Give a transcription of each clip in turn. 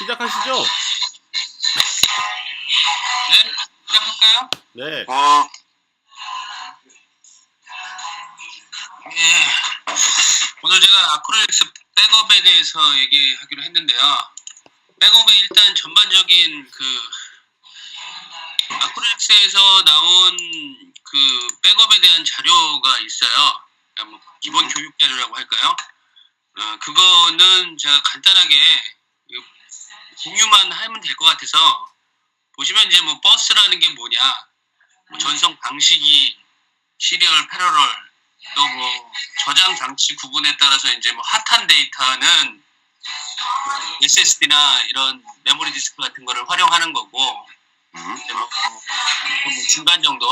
시작하시죠? 네, 시작할까요? 네. 네. 오늘 제가 아크릴릭스 백업에 대해서 얘기하기로 했는데요. 백업의 일단 전반적인 아크릴릭스에서 나온 백업에 대한 자료가 있어요. 뭐 기본 교육 자료라고 할까요? 그거는 제가 간단하게 공유만 하면 될 것 같아서 보시면 이제 뭐 버스라는 게 뭐냐, 뭐 전송 방식이 시리얼, 패러럴, 또 뭐 저장 장치 구분에 따라서 이제 뭐 핫한 데이터는 SSD나 이런 메모리 디스크 같은 거를 활용하는 거고, 뭐 중간 정도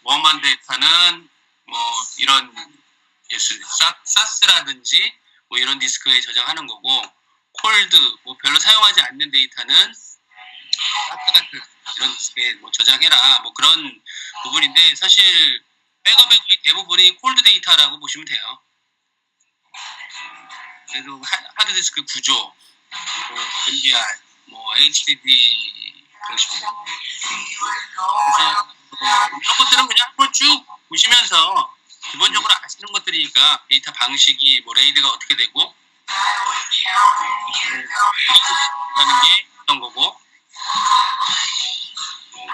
웜한 데이터는 뭐 이런 사스라든지 뭐 이런 디스크에 저장하는 거고, 콜드 뭐 별로 사용하지 않는 데이터는 사스 같은 이런 디스크에 뭐 저장해라, 뭐 그런 부분인데, 사실 백업의 대부분이 콜드 데이터라고 보시면 돼요. 그래도 하드디스크 구조, 뭐 NVR, 뭐 HDD 방식, 그래서 이런 것들은 그냥 한번 쭉 보시면서 기본적으로 아시는 것들이니까, 데이터 방식이 뭐 레이드가 어떻게 되고 하는 게 어떤 거고,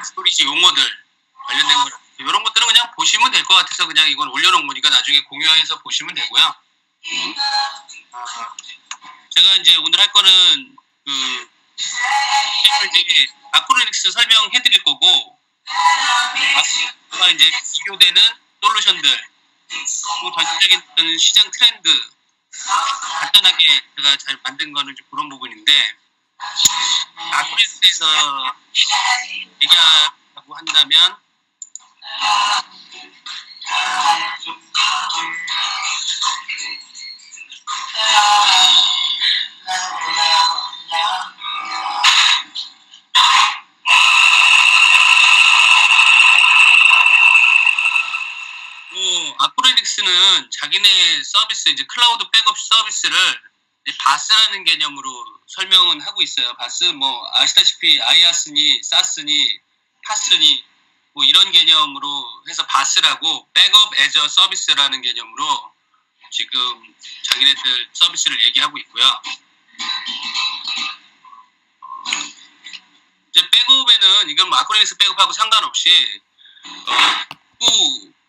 스토리지 용어들 관련된 거, 이런 것들은 그냥 보시면 될 것 같아서 그냥 이건 올려놓은 거니까 나중에 공유해서 보시면 되고요. 제가 이제 오늘 할 거는 아크릴릭스 설명해드릴 거고, 아크릴릭스와 이제 비교되는 솔루션들, 또 전체적인 시장 트렌드 간단하게 제가 잘 만든 거는 좀 그런 부분인데, 아크릴릭스에서 얘기하고 한다면 아크릴릭스는 자기네 서비스, 이제 클라우드 백업 서비스를 이제 바스라는 개념으로 설명은 하고 있어요. 바스 뭐 아시다시피 아이아스니 사스니 파스니 뭐 이런 개념으로 해서 바스라고, 백업 애저 서비스라는 개념으로 지금 자기네들 서비스를 얘기하고 있고요. 이제 백업에는 이건 뭐 아크릴릭스 백업하고 상관없이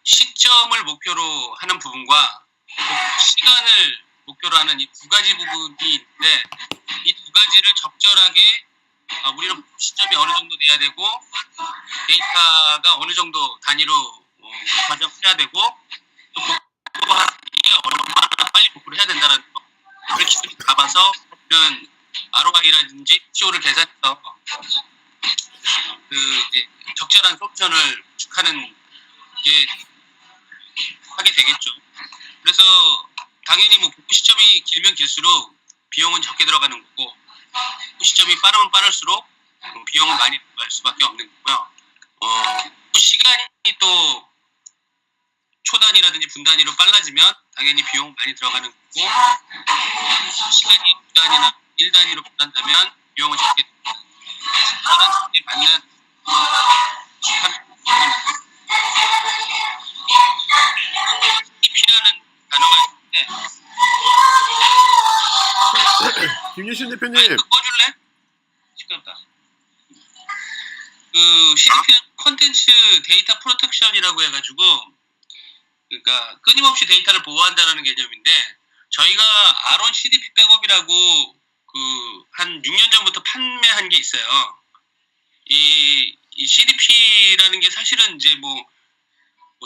시점을 목표로 하는 부분과 시간을 목표로 하는 이 두 가지 부분이 있는데, 이 두 가지를 적절하게 우리는 시점이 어느 정도 돼야 되고, 데이터가 어느 정도 단위로 저장해야 되고, 또 복구하기가 얼마나 빨리 복구를 해야 된다는 거, 그 기술이 잡아서 이런 ROI라든지 TCO를 계산해서 이제 적절한 솔루션을 구축하는 게 하게 되겠죠. 그래서 당연히 뭐 복구 시점이 길면 길수록 비용은 적게 들어가는 거고, 복구 시점이 빠르면 빠를수록 비용은 많이 들어갈 수밖에 없는 거고요. 시간이 또 초단위라든지 분단위로 빨라지면 당연히 비용 많이 들어가는 거고, 시간이 2단위나 1단위로 변한다면 비용은 적게 들어가는 거고, 그런 식에 맞는 CDP라는 단어가 있는데, 김유신 대표님. 꺼줄래? 시끄럽다. CDP는 컨텐츠 데이터 프로텍션이라고 해가지고, 그러니까 끊임없이 데이터를 보호한다는 개념인데, 저희가 아론 CDP 백업이라고 한 6년 전부터 판매한 게 있어요. 이 CDP라는 게 사실은 이제 뭐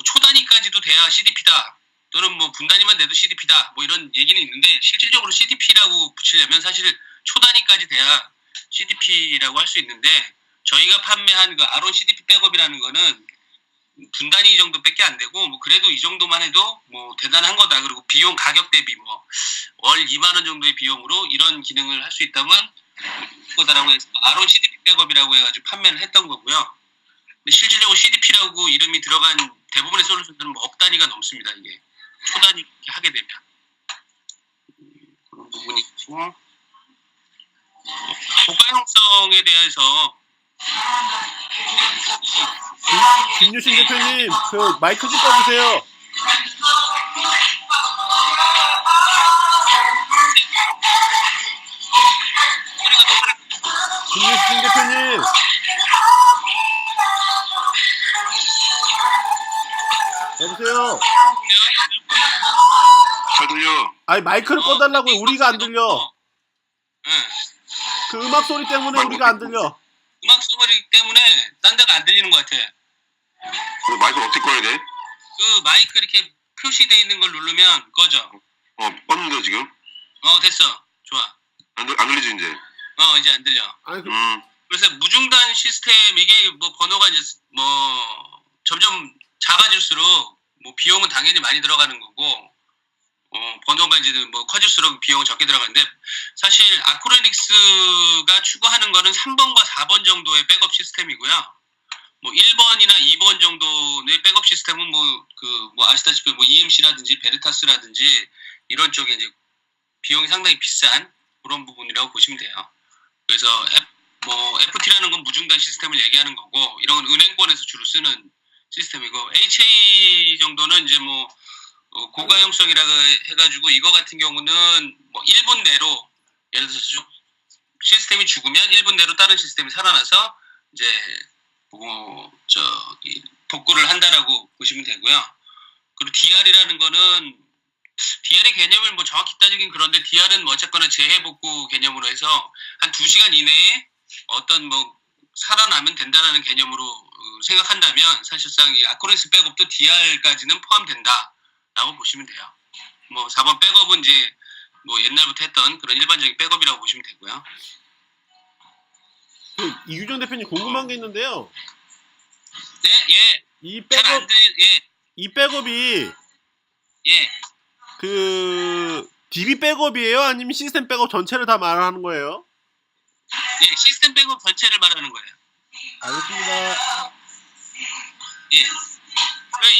초단위까지도 돼야 CDP다, 또는 뭐 분단위만 돼도 CDP다, 뭐 이런 얘기는 있는데, 실질적으로 CDP라고 붙이려면 사실 초단위까지 돼야 CDP라고 할 수 있는데, 저희가 판매한 아론 CDP 백업이라는 거는 분단위 정도밖에 안 되고, 뭐 그래도 이 정도만 해도 뭐 대단한 거다. 그리고 비용 가격 대비 뭐 월 2만 원 정도의 비용으로 이런 기능을 할 수 있다면 거다라고 해서 아론 CDP 백업이라고 해가지고 판매를 했던 거고요. 근데 실질적으로 CDP라고 이름이 들어간 대부분의 솔루션들은 뭐 억 단위가 넘습니다. 이게 초단위 하게 되면 그런 부분이 있고, 고가형성에 대해서 김유신 대표님, 그 마이크 좀 꺼주세요. 김유신 대표님, 여보세요. 잘 들려. 아니 마이크를 꺼달라고요. 우리가 안 들려. 응. 그 음악 소리 때문에 우리가 안 들려. 음악 소리 때문에 딴 데가 안 들리는 것 같아. 그 마이크를 어떻게 꺼야 돼? 그 마이크 이렇게 표시돼 있는 걸 누르면 꺼져. 껐는데 지금? 됐어. 좋아. 안 들리지 이제? 이제 안 들려. 아니, 그래서 무중단 시스템 이게 뭐 번호가 이제 뭐 점점 작아질수록 뭐 비용은 당연히 많이 들어가는 거고 번호가 이제 뭐 커질수록 비용은 적게 들어가는데 사실 아크로닉스가 추구하는 거는 3번과 4번 정도의 백업 시스템이고요. 뭐 1번이나 2번 정도의 백업 시스템은 뭐 아시다시피 뭐 EMC라든지 베르타스라든지 이런 쪽에 이제 비용이 상당히 비싼 그런 부분이라고 보시면 돼요. 그래서 FT라는 건 무중단 시스템을 얘기하는 거고 이런 건 은행권에서 주로 쓰는 시스템이고 HA 정도는 이제 뭐 고가형성이라고 해가지고 이거 같은 경우는 뭐 1분 내로 예를 들어서 시스템이 죽으면 1분 내로 다른 시스템이 살아나서 이제 복구를 한다라고 보시면 되고요. 그리고 DR이라는 거는 DR의 개념을 뭐 정확히 따지긴 그런데 DR은 뭐 어쨌거나 재해복구 개념으로 해서 한 2시간 이내에 어떤 뭐 살아나면 된다라는 개념으로 생각한다면 사실상 이 아크로닉스 백업도 DR까지는 포함된다라고 보시면 돼요. 뭐 4번 백업은 이제 뭐 옛날부터 했던 그런 일반적인 백업이라고 보시면 되고요. 그 이규정 대표님 궁금한 게 있는데요. 네, 예. 이 백업이 예. 그 DB 백업이에요? 아니면 시스템 백업 전체를 다 말하는 거예요? 예, 시스템 백업 전체를 말하는 거예요. 알겠습니다. 예.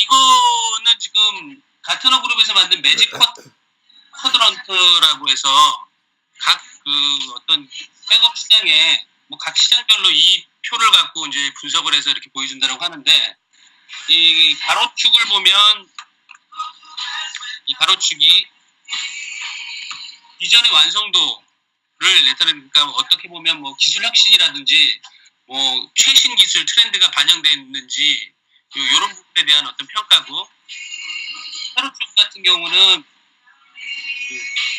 이거는 지금 가트너 그룹에서 만든 매직 쿼드런트라고 해서 각 그 어떤 백업 시장에 뭐 각 시장별로 이 표를 갖고 이제 분석을 해서 이렇게 보여준다고 하는데 이 가로축을 보면 이 가로축이 이전의 완성도를 나타내니까 어떻게 보면 뭐 기술 혁신이라든지 뭐 최신 기술 트렌드가 반영됐는지 이런 부분에 대한 어떤 평가고 세로축 같은 경우는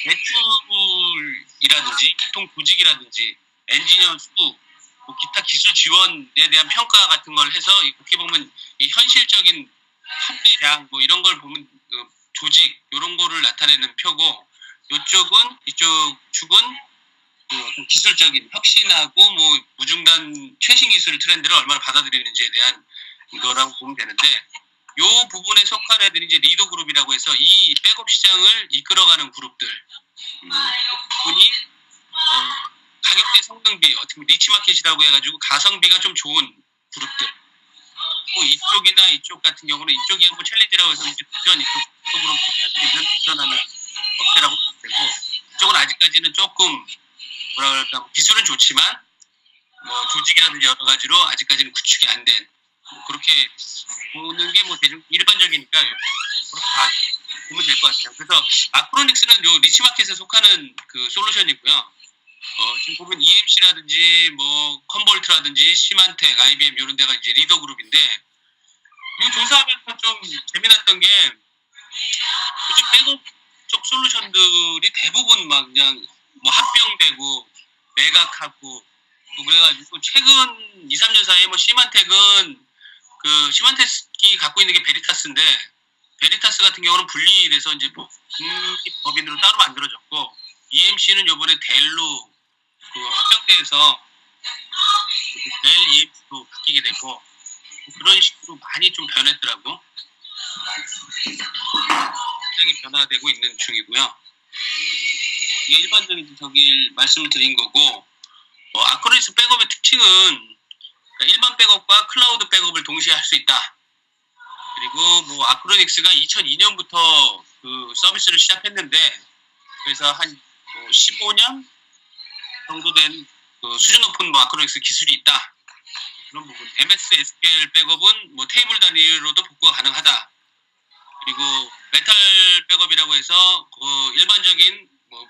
매출이라든지 교통 조직이라든지 엔지니어 수, 뭐 기타 기술 지원에 대한 평가 같은 걸 해서 어떻게 보면 이 현실적인 합리량 뭐 이런 걸 보면 조직 이런 거를 나타내는 표고 이쪽 축은 어떤 기술적인 혁신하고 뭐 무중단 최신 기술 트렌드를 얼마나 받아들이는지에 대한 거라고 보면 되는데 요 부분에 속한 애들이 이제 리더 그룹이라고 해서 이 백업 시장을 이끌어가는 그룹들 분이 가격대 성능비 어떻게 보면 리치마켓이라고 해가지고 가성비가 좀 좋은 그룹들 또 이쪽이나 이쪽 같은 경우는 이쪽이 뭐 챌린지라고 해서 이제 도전 이쪽으로 갈 수 있는 도전하는 업체라고 보면 되고 이쪽은 아직까지는 조금 뭐라 그럴까 기술은 좋지만 뭐 조직이라든지 여러 가지로 아직까지는 구축이 안 된 그렇게 보는 게 뭐 대중 일반적이니까 그렇게 다 보면 될 것 같아요. 그래서 아크로닉스는 요 리치마켓에 속하는 그 솔루션이고요. 지금 보면 EMC라든지 뭐 컨볼트라든지 시만텍, IBM 이런 데가 이제 리더 그룹인데 이 조사하면서 좀 재미났던 게 요즘 백업 쪽 솔루션들이 대부분 막 그냥 뭐 합병되고 매각하고 그래가지고 최근 2, 3년 사이에 뭐 시만텍은 그 시만텍이 갖고 있는 게 베리타스인데 베리타스 같은 경우는 분리돼서 이제 국립법인으로 따로 만들어졌고 EMC는 요번에 델로 그 합병돼서 델 EMC로 바뀌게 되고 그런 식으로 많이 좀 변했더라고. 굉장히 변화되고 있는 중이고요. 이게 일반적인 저기 말씀을 드린 거고 아크로닉스 백업의 특징은 일반 백업과 클라우드 백업을 동시에 할 수 있다. 그리고 뭐 아크로닉스가 2002년부터 그 서비스를 시작했는데 그래서 한 15년 정도 된 그 수준 높은 뭐 아크로닉스 기술이 있다. 그런 부분. MS SQL 백업은 뭐 테이블 단위로도 복구가 가능하다. 그리고 메탈 백업이라고 해서 그 일반적인 뭐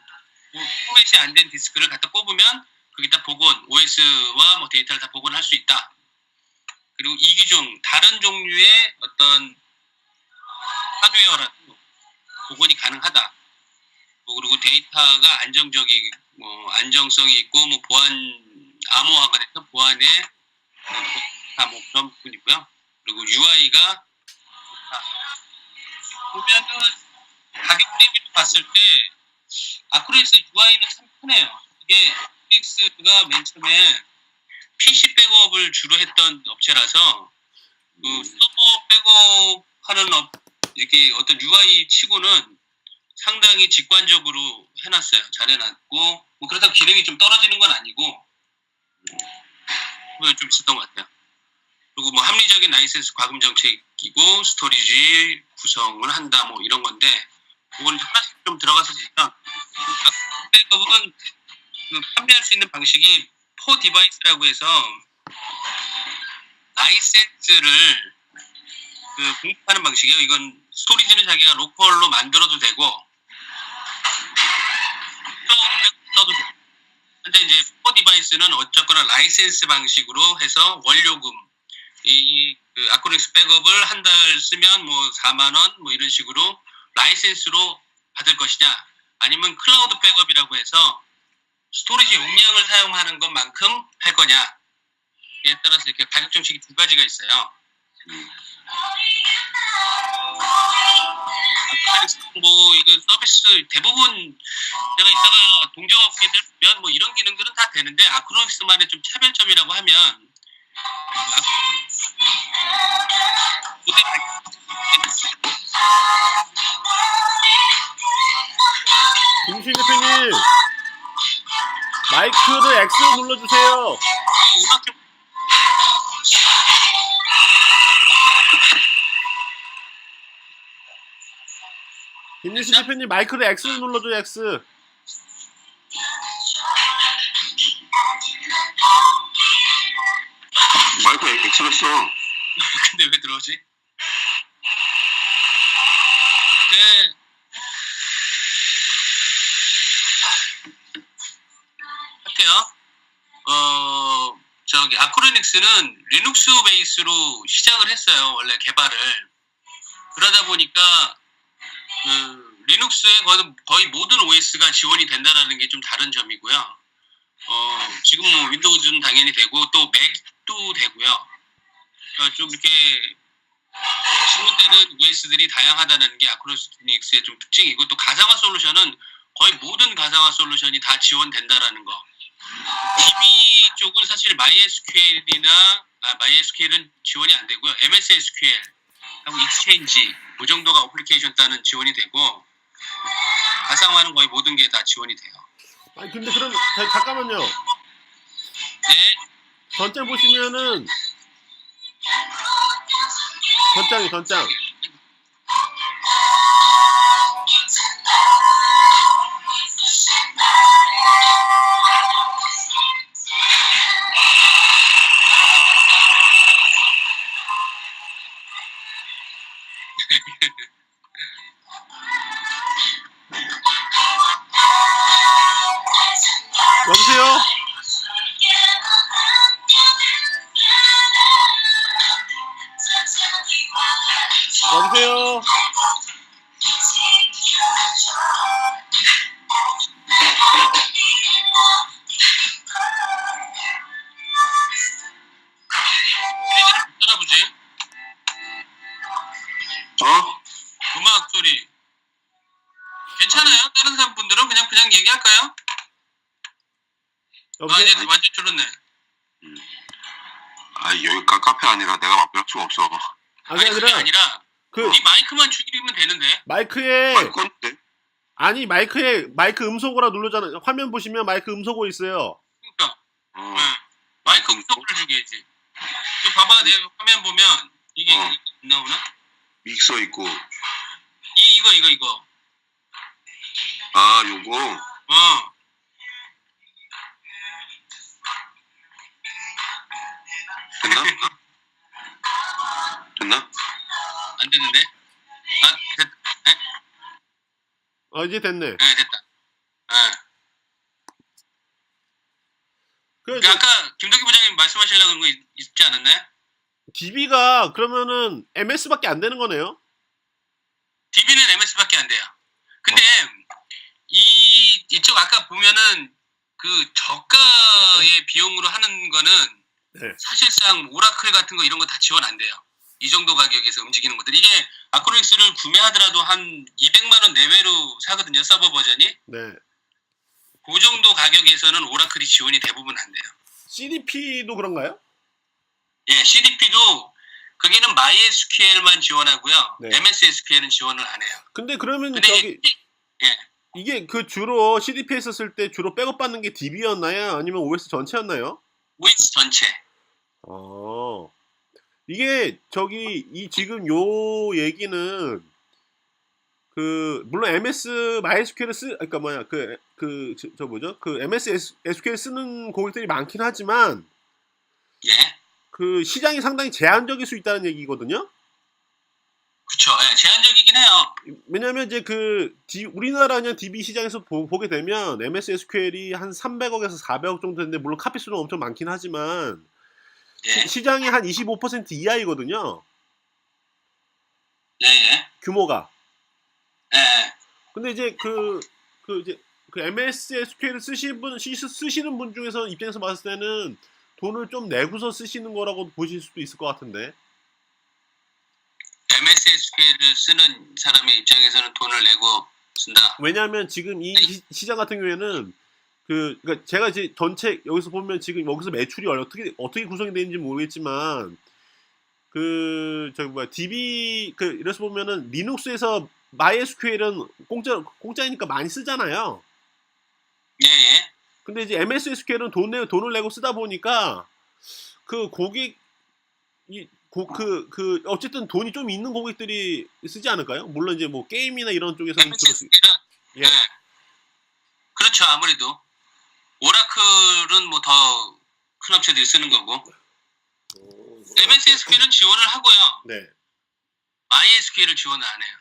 포맷이 안 된 디스크를 갖다 꼽으면 거기다 복원, OS와 뭐 데이터를 다 복원할 수 있다. 그리고 이기종 다른 종류의 어떤 하드웨어라도 복원이 가능하다. 뭐 그리고 데이터가 안정성이 있고 뭐 보안 암호화가 돼서 보안에 다 뭐 그런 부분이고요. 그리고 UI가 보면은 가격 대비 봤을 때 아크로닉스 UI는 참 편해요. 이게 아크로닉스가 맨 처음에 PC 백업을 주로 했던 업체라서 그 서버 백업하는 이렇게 어떤 UI 치고는 상당히 직관적으로 해놨어요. 잘 해놨고 뭐 그렇다고 기능이 좀 떨어지는 건 아니고 좀 있었던 것 같아요. 그리고 뭐 합리적인 라이센스 과금 정책이고 스토리지 구성을 한다 뭐 이런 건데 그건 하나씩 좀 들어가서 보면 백업은 그 판매할 수 있는 방식이 포 디바이스라고 해서 라이센스를 그 공급하는 방식이에요. 이건 스토리지는 자기가 로컬로 만들어도 되고 클라우드 써도 되고 근데 이제 포 디바이스는 어쨌거나 라이센스 방식으로 해서 원료금 그 아크로닉스 백업을 한 달 쓰면 뭐 4만 원 뭐 이런 식으로 라이센스로 받을 것이냐 아니면 클라우드 백업이라고 해서 스토리지 용량을 사용하는 것만큼 할 거냐에 따라서 이렇게 가격 정책이 두 가지가 있어요. 뭐 이거 서비스 대부분 제가 이따가 동종업계들 보면 뭐 이런 기능들은 다 되는데 아크로닉스만의 좀 차별점이라고 하면 김신 대표님 마이크를 X로 눌러주세요. 음악 좀 김신 대표님 마이크를 X로 눌러줘요. X. 마이크 X로 써. 근데 왜 들어오지? 네. 할게요. 저기 아크로닉스는 리눅스 베이스로 시작을 했어요. 원래 개발을. 그러다 보니까 리눅스의 거의 모든 OS가 지원이 된다라는 게 좀 다른 점이고요. 지금 뭐 윈도우즈는 당연히 되고 또 맥도 되고요. 좀 이렇게 지원되는 OS들이 다양하다는 게 아크로닉스의 좀 특징이고 또 가상화 솔루션은 거의 모든 가상화 솔루션이 다 지원된다라는 거. DB 쪽은 사실 MySQL은 지원이 안 되고요. MS SQL 하고 익스체인지 그 정도가 어플리케이션 따는 지원이 되고 가상화는 거의 모든 게 다 지원이 돼요. 아니 근데 그럼 잠깐만요. 네. 전장 보시면은 전장. 여보세요? 여보세요? 따라보지. 음악 소리 괜찮아요? 다른 사람 분들은 그냥 얘기할까요? 여보세요? 이제 완전 줄었네. 여기 카페 아니라 내가 막할 수가 없어. 아니 그게 아니라 이 마이크만 죽이면 되는데. 마이크에 건데? 아니 마이크 음소거라 누르잖아요. 화면 보시면 마이크 음소거 있어요. 그러니까 마이크 음소거를 죽여야지. 이거 봐봐 내 화면 보면 이게 나오나? 믹서 있고. 이거. 요거. 됐나? 됐나? 안 되는데? 아, 이제 됐네. 네, 됐다. 네. 그 아까 김덕기 부장님 말씀하시려고 하는 거 있지 않았나요? DB가 그러면은 MS밖에 안 되는 거네요? DB는 MS밖에 안 돼요. 근데 이쪽 아까 보면은 그 저가의 비용으로 하는 거는 네. 사실상 오라클 같은 거 이런 거 다 지원 안 돼요. 이 정도 가격에서 움직이는 것들. 이게 아크로닉스를 구매하더라도 한 200만 원 내외로 사거든요. 서버 버전이. 네. 그 정도 가격에서는 오라클이 지원이 대부분 안 돼요. CDP도 그런가요? 예, CDP도 거기는 MySQL만 지원하고요. 네. MS SQL은 지원을 안 해요. 근데 그러면 근데 저기 예. 이게 그 주로 CDP 했었을 때 주로 백업 받는 게 DB였나요? 아니면 OS 전체였나요? OS 전체. 이게 저기 이 지금 요 얘기는 그 물론 MS MySQL을 그러니까 뭐야 저 뭐죠? 그 MS SQL 쓰는 고객들이 많긴 하지만 예. 그 시장이 상당히 제한적일 수 있다는 얘기거든요. 그쵸. 예, 제한적이긴 해요. 왜냐면 이제 우리나라 그냥 DB 시장에서 보게 되면 MS SQL이 한 300억에서 400억 정도 되는데 물론 카피 수는 엄청 많긴 하지만 예. 시장이 한 25% 이하이거든요. 예, 예. 규모가. 예, 예. 근데 이제 그 MS SQL을 쓰시는 분 중에서 입장에서 봤을 때는 돈을 좀 내고서 쓰시는 거라고 보실 수도 있을 것 같은데. MS SQL을 쓰는 사람의 입장에서는 돈을 내고 쓴다. 왜냐하면 지금 이 시장 같은 경우에는 그러니까 제가 이제 전체 여기서 보면 지금 여기서 매출이 어떻게 구성이 되는지 모르겠지만 저기 뭐야 DB 이래서 보면은 리눅스에서 MySQL은 공짜니까 많이 쓰잖아요. 예, 예. 근데 이제 MS SQL은 돈을 내고 쓰다 보니까 그 고객 어쨌든 돈이 좀 있는 고객들이 쓰지 않을까요? 물론 이제 뭐 게임이나 이런 쪽에서는 MS SQL은 예. 예. 그렇죠. 아무래도 오라클은 뭐 더 큰 업체들이 쓰는 거고. MS SQL은 지원을 하고요. 네. MySQL을 지원을 안 해요.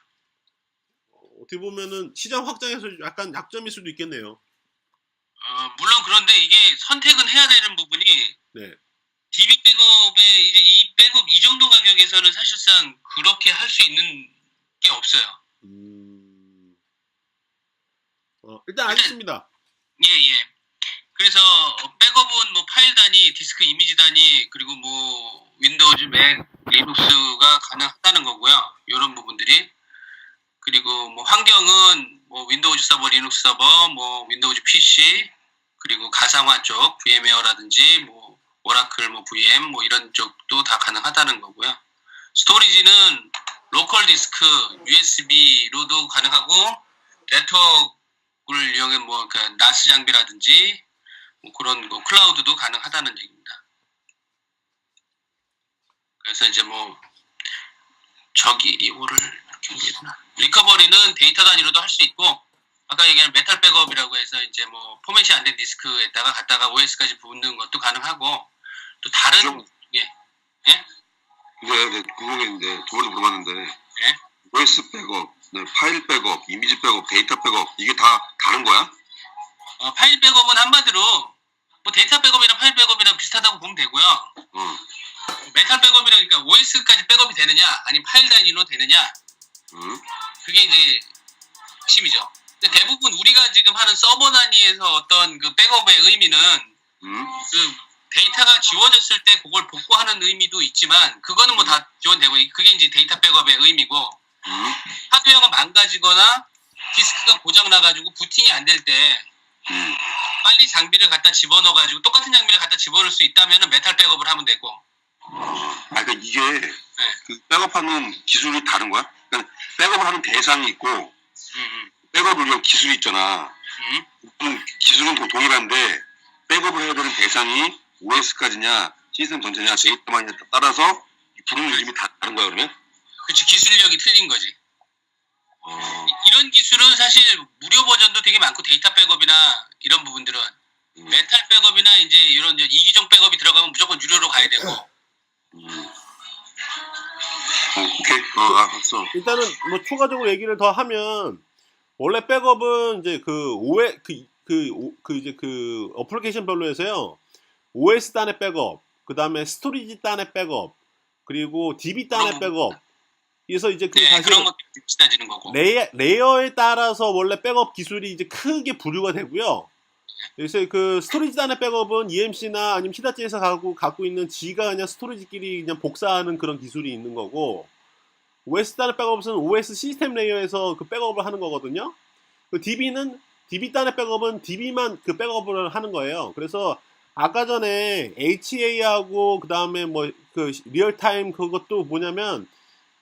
어떻게 보면은 시장 확장에서 약간 약점일 수도 있겠네요. 물론 그런데 이게 선택은 해야 되는 부분이 네. DB 백업에 이제 이 백업 이 정도 가격에서는 사실상 그렇게 할 수 있는 게 없어요. 일단 알겠습니다. 예, 예. 그래서 백업은 뭐 파일 단위, 디스크 이미지 단위, 그리고 뭐 윈도우즈, 맥, 리눅스가 가능하다는 거고요. 이런 부분들이. 그리고 뭐 환경은 뭐 윈도우즈 서버, 리눅스 서버, 뭐 윈도우즈 PC, 그리고 가상화 쪽 VM웨어라든지 뭐 오라클, 뭐 VM 뭐 이런 쪽도 다 가능하다는 거고요. 스토리지는 로컬 디스크, USB로도 가능하고 네트워크를 이용해 뭐 그 나스 장비라든지 뭐 그런 거 클라우드도 가능하다는 얘기입니다. 그래서 이제 뭐 이거를 리커버리는 데이터 단위로도 할 수 있고 아까 얘기한 메탈 백업이라고 해서 이제 뭐 포맷이 안 된 디스크에다가 갖다가 OS까지 붙는 것도 가능하고 또 다른 이거 내가 궁금했는데 두 번째 물어봤는데 예? OS 백업, 파일 백업, 이미지 백업, 데이터 백업 이게 다 다른 거야? 파일 백업은 한마디로 뭐 데이터 백업이랑 파일 백업이랑 비슷하다고 보면 되고요. 메탈 백업이라니까 OS까지 백업이 되느냐 아니면 파일 단위로 되느냐 그게 이제 핵심이죠. 근데 대부분 우리가 지금 하는 서버 단위에서 어떤 그 백업의 의미는 그 데이터가 지워졌을 때 그걸 복구하는 의미도 있지만 그거는 뭐 다 지원되고 그게 이제 데이터 백업의 의미고 하드웨어가 망가지거나 디스크가 고장 나가지고 부팅이 안 될 때 빨리 장비를 갖다 집어넣어가지고 똑같은 장비를 갖다 집어넣을 수 있다면은 메탈 백업을 하면 되고. 그러니까 이게 그 백업하는 기술이 다른 거야? 그러니까 백업을 하는 대상이 있고 백업을 위한 기술이 있잖아. 기술은 동일한데 백업을 해야 되는 대상이 OS까지냐 시스템 전체냐 데이터만에 따라서 부르는 이름이 다 다른 거야 그러면? 그치, 기술력이 틀린 거지. 이런 기술은 사실 무료 버전도 되게 많고 데이터 백업이나 이런 부분들은 메탈 백업이나 이제 이런 이기종 백업이 들어가면 무조건 유료로 가야 되고 오케이. 알았어. 일단은 뭐 추가적으로 얘기를 더 하면 원래 백업은 이제 그 OS 이제 그 어플리케이션별로 해서요. OS 단의 백업, 그 다음에 스토리지 단의 백업, 그리고 DB 단의 백업. 그래서 이제 그 네, 사실 그런 것도 비슷해지는 거고. 레이어에 따라서 원래 백업 기술이 이제 크게 분류가 되고요. 그래서 그 스토리지 단의 백업은 EMC나 아니면 히다치에서 갖고 있는 지가 그냥 스토리지끼리 그냥 복사하는 그런 기술이 있는 거고, OS 단의 백업은 OS 시스템 레이어에서 그 백업을 하는 거거든요. 그 DB 단의 백업은 DB만 그 백업을 하는 거예요. 그래서 아까 전에 HA하고 그 다음에 뭐 그 리얼타임 그것도 뭐냐면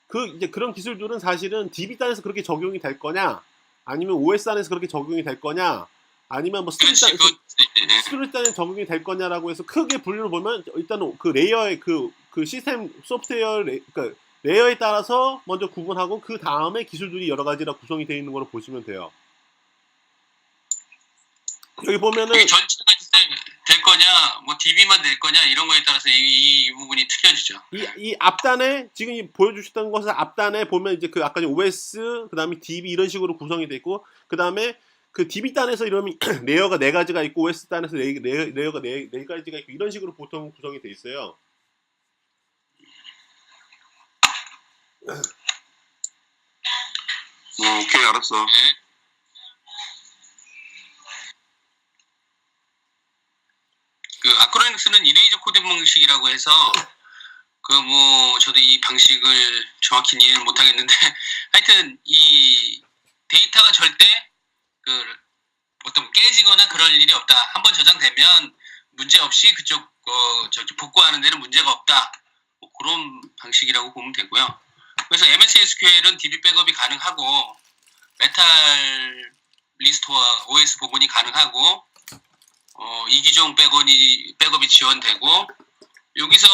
그 이제 그런 기술들은 사실은 DB 단에서 그렇게 적용이 될 거냐, 아니면 OS 단에서 그렇게 적용이 될 거냐, 아니면 뭐 스토리지 단에 적용이 될 거냐라고 해서 크게 분류를 보면 일단 그 레이어의 그 시스템 소프트웨어 그 레이어에 따라서 먼저 구분하고 그 다음에 기술들이 여러 가지라 구성이 되어 있는 걸로 보시면 돼요. 여기 보면은 이게 전체가 될 거냐, 뭐 DB만 될 거냐 이런 거에 따라서 이 부분이 틀려지죠. 이 앞단에 지금 보여주셨던 것은 앞단에 보면 이제 그 아까 OS 그 다음에 DB 이런 식으로 구성이 돼 있고, 그 다음에 그 DB 단에서 이러면 레이어가 4가지가 있고 OS 단에서 레이어가 4가지가 있고 이런 식으로 보통 구성이 돼 있어요. 오케이, 알았어. 네. 그 아크로닉스는 이레이저 코딩 방식이라고 해서 그 뭐 저도 이 방식을 정확히 이해를 못 하겠는데 하여튼 이 데이터가 절대 그 어떤 깨지거나 그럴 일이 없다. 한번 저장되면 문제 없이 그쪽 저기 복구하는 데는 문제가 없다. 뭐 그런 방식이라고 보면 되고요. 그래서 MS SQL은 DB 백업이 가능하고 메탈 리스토어 OS 복원이 가능하고 이기종 백업이 지원되고, 여기서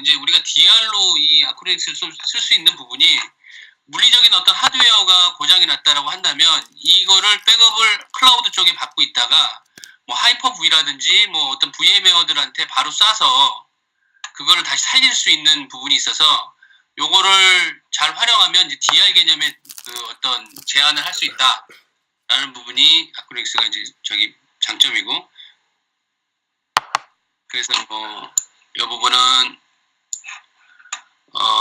이제 우리가 DR로 이 아크로닉스를 쓸 수 있는 부분이 물리적인 어떤 하드웨어가 고장이 났다라고 한다면 이거를 백업을 클라우드 쪽에 받고 있다가 뭐 하이퍼V라든지 뭐 어떤 VM웨어들한테 바로 쏴서 그거를 다시 살릴 수 있는 부분이 있어서 요거를 잘 활용하면 이제 DR 개념의 그 어떤 제한을 할 수 있다라는 부분이 아크로닉스가 이제 저기 장점이고, 그래서 뭐 이 부분은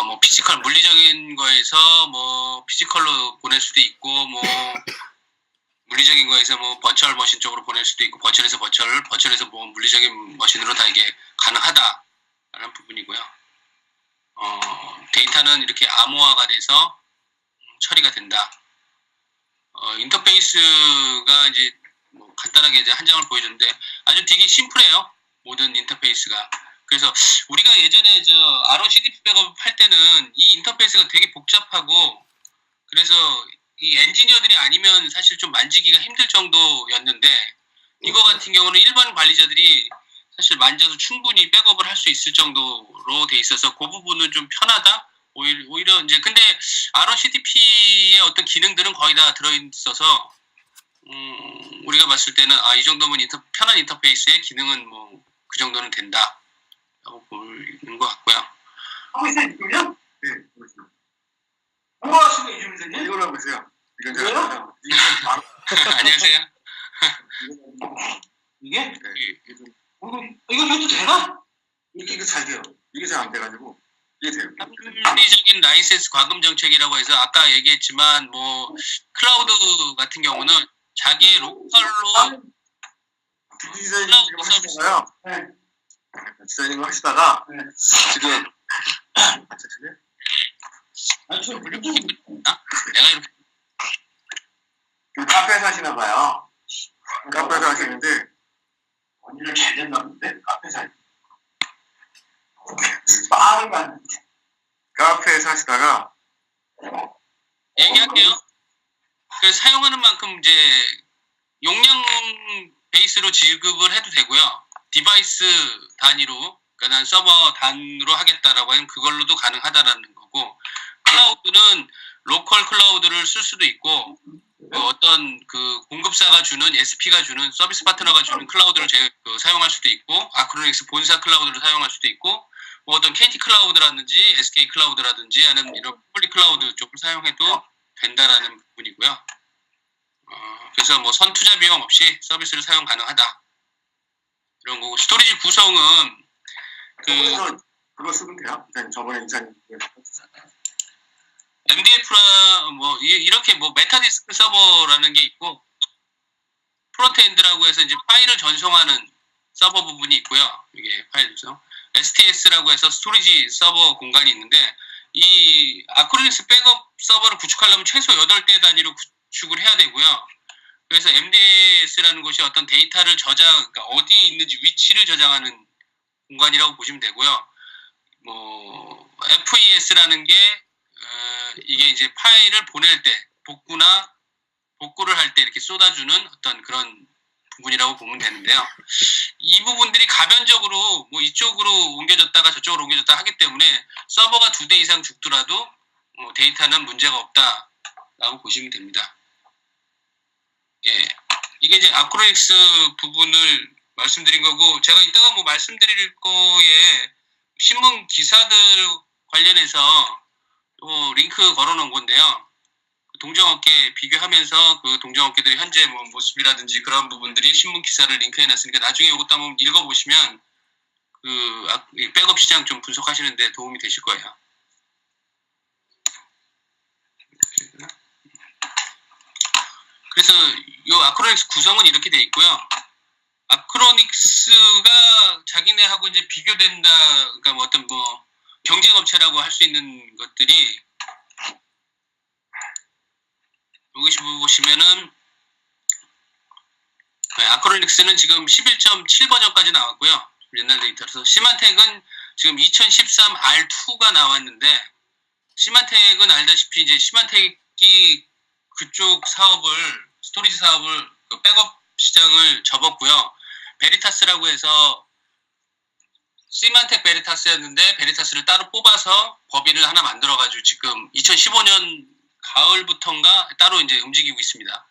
뭐 피지컬 물리적인 거에서 뭐 피지컬로 보낼 수도 있고, 뭐 물리적인 거에서 뭐 버추얼 머신 쪽으로 보낼 수도 있고, 버추얼에서 버추얼에서 뭐 물리적인 머신으로 다 이게 가능하다라는 부분이고요. 데이터는 이렇게 암호화가 돼서 처리가 된다. 인터페이스가 이제 뭐 간단하게 이제 한 장을 보여줬는데 아주 되게 심플해요. 모든 인터페이스가. 그래서 우리가 예전에 아론 CDP 백업 할 때는 이 인터페이스가 되게 복잡하고, 그래서 이 엔지니어들이 아니면 사실 좀 만지기가 힘들 정도였는데, 이거 같은 경우는 일반 관리자들이 사실 만져서 충분히 백업을 할 수 있을 정도로 돼 있어서 그 부분은 좀 편하다. 오히려 이제 근데 아론 CDP의 어떤 기능들은 거의 다 들어있어서 우리가 봤을 때는 이 정도면 편한 인터페이스의 기능은 뭐 그 정도는 된다 라고 보는 것 같고요. 하고 있어요, 지금요? 네. 뭐 하시는 이주민 선생님? 이걸로 하고 있어요. 이건 이거요? 안녕하세요. 이게? 네. 이것도 되나? 이게 잘 돼요. 이게 잘 안 돼가지고 이게 돼요. 합리적인 라이센스 과금 정책이라고 해서 아까 얘기했지만 뭐 클라우드 같은 경우는 자기의 로컬로 디자이닝 지금 하시다가요. 네. 디자이닝을 하시다가 네. 지금 아니, 저 물론 내가 이렇게 카페에서 하시나 봐요. 카페에서 하시는데 언니를 잘 됐나 본데? 카페에서 빵을 봤는데. 카페에서 하시다가 얘기할게요. 그래서 사용하는 만큼 이제 용량 베이스로 지급을 해도 되고요. 디바이스 단위로, 그러니까 난 서버 단으로 하겠다라고 하면 그걸로도 가능하다라는 거고, 클라우드는 로컬 클라우드를 쓸 수도 있고, 어떤 그 공급사가 주는 SP가 주는 서비스 파트너가 주는 클라우드를 사용할 수도 있고, 아크로닉스 본사 클라우드를 사용할 수도 있고, 뭐 어떤 KT 클라우드라든지 SK 클라우드라든지 아니면 이런 퍼블릭 클라우드 쪽을 사용해도 된다라는 부분이고요. 그래서 뭐 선투자 비용 없이 서비스를 사용 가능하다. 이런 거고 스토리지 구성은 그거 쓰면 돼요? 저번에 이사님 MDF라 뭐 이렇게 뭐 메타디스크 서버라는 게 있고 프론트엔드라고 해서 이제 파일을 전송하는 서버 부분이 있고요. 이게 파일 전송. STS라고 해서 스토리지 서버 공간이 있는데 이 아크로닉스 백업 서버를 구축하려면 최소 8대 단위로 구축을 해야 되고요. 그래서 MDS라는 곳이 어떤 데이터를 그러니까 어디에 있는지 위치를 저장하는 공간이라고 보시면 되고요. 뭐 FES라는 게 이게 이제 파일을 보낼 때 복구를 할 때 이렇게 쏟아주는 어떤 그런 부분이라고 보면 되는데요. 이 부분들이 가변적으로 뭐 이쪽으로 옮겨졌다가 저쪽으로 옮겨졌다 하기 때문에 서버가 2대 이상 죽더라도 데이터는 문제가 없다라고 보시면 됩니다. 예, 이게 이제 아크로닉스 부분을 말씀드린 거고 제가 이따가 뭐 말씀드릴 거에 신문 기사들 관련해서 또 링크 걸어놓은 건데요. 동종업계 비교하면서 그 동종업계들의 현재 뭐 모습이라든지 그런 부분들이 신문 기사를 링크해놨으니까 나중에 이것도 한번 읽어보시면 그 백업 시장 좀 분석하시는데 도움이 되실 거예요. 그래서 이 아크로닉스 구성은 이렇게 돼 있고요. 아크로닉스가 자기네하고 이제 비교된다, 그러니까 뭐 어떤 뭐 경쟁업체라고 할 수 있는 것들이 여기 보시면은 아크로닉스는 지금 11.7버전까지 나왔고요. 옛날 데이터라서 시만텍은 지금 2013 R2가 나왔는데 시만텍은 알다시피 이제 시만텍이 그쪽 사업을 스토리지 사업을 백업 시장을 접었고요. 베리타스라고 해서 시만텍 베리타스였는데 베리타스를 따로 뽑아서 법인을 하나 만들어가지고 지금 2015년 가을부터인가 따로 이제 움직이고 있습니다.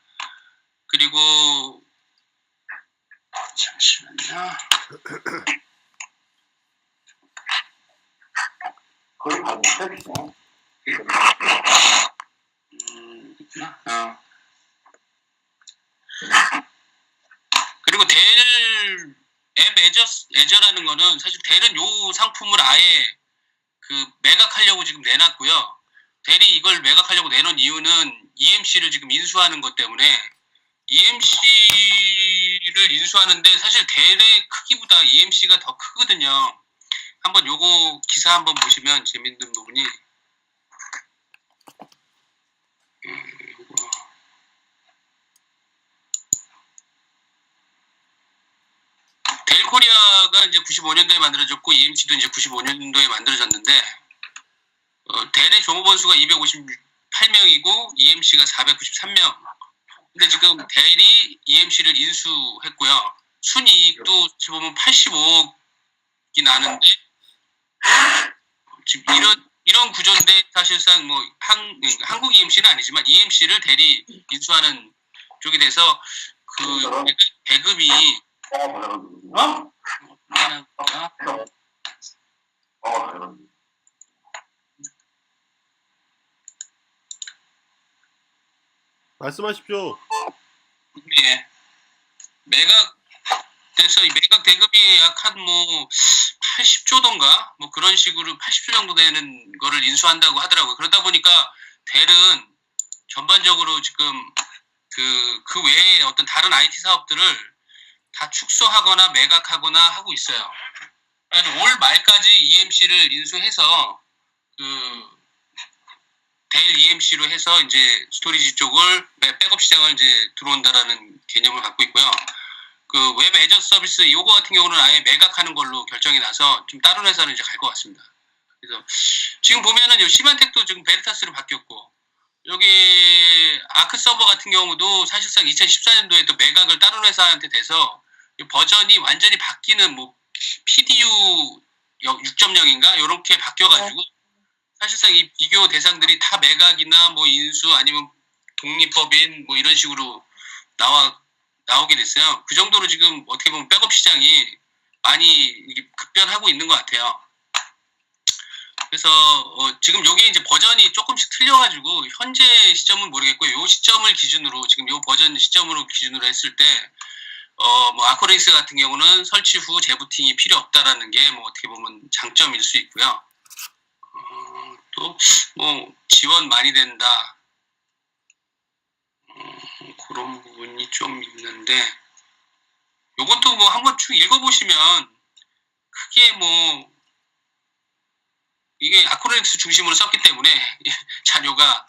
그리고 잠시만요. 거의 반대죠. 그리고 델 앱 애저라는 거는 사실 델은 요 상품을 아예 그 매각하려고 지금 내놨고요. 델이 이걸 매각하려고 내놓은 이유는 EMC를 지금 인수하는 것 때문에 EMC를 인수하는데 사실 델의 크기보다 EMC가 더 크거든요. 한번 요거 기사 한번 보시면 재밌는 부분이 델코리아가 이제 95년도에 만들어졌고 EMC도 이제 95년도에 만들어졌는데 델의 종업원 수가 258명이고 EMC가 493명. 근데 지금 델이 EMC를 인수했고요. 순이익도 보면 85억이 나는데 지금 이런 구조인데 사실상 뭐 한국 EMC는 아니지만 EMC를 델이 인수하는 쪽이 돼서 그 배급이 말씀하십시오. 예. 매각 대급이 약 한 뭐 80조던가 뭐 그런 식으로 80조 정도 되는 거를 인수한다고 하더라고요. 그러다 보니까 델은 전반적으로 지금 그 외에 어떤 다른 IT 사업들을 다 축소하거나 매각하거나 하고 있어요. 그래서 올 말까지 EMC를 인수해서 델 EMC로 해서 이제 스토리지 쪽을 백업 시장을 이제 들어온다라는 개념을 갖고 있고요. 그 웹 애저 서비스 요거 같은 경우는 아예 매각하는 걸로 결정이 나서 좀 다른 회사로 이제 갈 것 같습니다. 그래서 지금 보면은 요 시만텍도 지금 베리타스로 바뀌었고 여기 아크 서버 같은 경우도 사실상 2014년도에 또 매각을 다른 회사한테 돼서 버전이 완전히 바뀌는 뭐 PDU 6.0인가 요렇게 바뀌어가지고 사실상 이 비교 대상들이 다 매각이나 뭐 인수 아니면 독립법인 뭐 이런 식으로 나오게 됐어요. 그 정도로 지금 어떻게 보면 백업 시장이 많이 급변하고 있는 것 같아요. 그래서 지금 요게 이제 버전이 조금씩 틀려가지고 현재 시점은 모르겠고 요 시점을 기준으로 지금 요 버전 시점으로 기준으로 했을 때 뭐 아쿠아링스 같은 경우는 설치 후 재부팅이 필요 없다라는 게 뭐 어떻게 보면 장점일 수 있고요. 또 뭐 지원 많이 된다 그런 부분이 좀 있는데 요것도 뭐 한번 쭉 읽어보시면 크게 뭐 이게 아쿠아링스 중심으로 썼기 때문에 자료가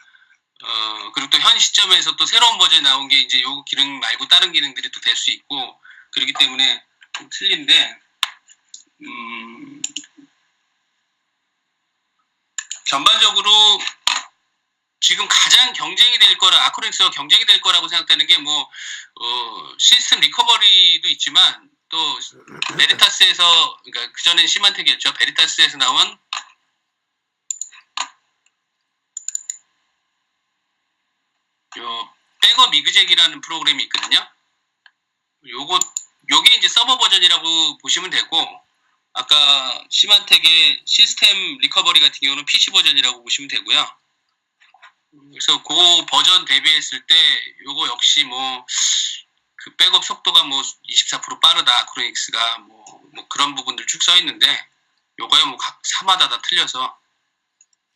그리고 또 현 시점에서 또 새로운 버전이 나온 게 이제 요 기능 말고 다른 기능들이 또 될 수 있고 그렇기 때문에 좀 틀린데 전반적으로 지금 가장 경쟁이 될 거라 아쿠아링스가 경쟁이 될 거라고 생각되는 게 뭐 시스템 리커버리도 있지만 또 베리타스에서 그러니까 그 전엔 시만텍이었죠. 베리타스에서 나온 요 백업 이그젝이라는 프로그램이 있거든요. 요게 이제 서버 버전이라고 보시면 되고 아까 시만텍의 시스템 리커버리 같은 경우는 PC 버전이라고 보시면 되고요. 그래서 그 버전 대비했을 때 요거 역시 뭐 그 백업 속도가 뭐 24% 빠르다 아쿠아링스가 뭐 그런 부분들 쭉 써 있는데 요거야 뭐 각 사마다 다 틀려서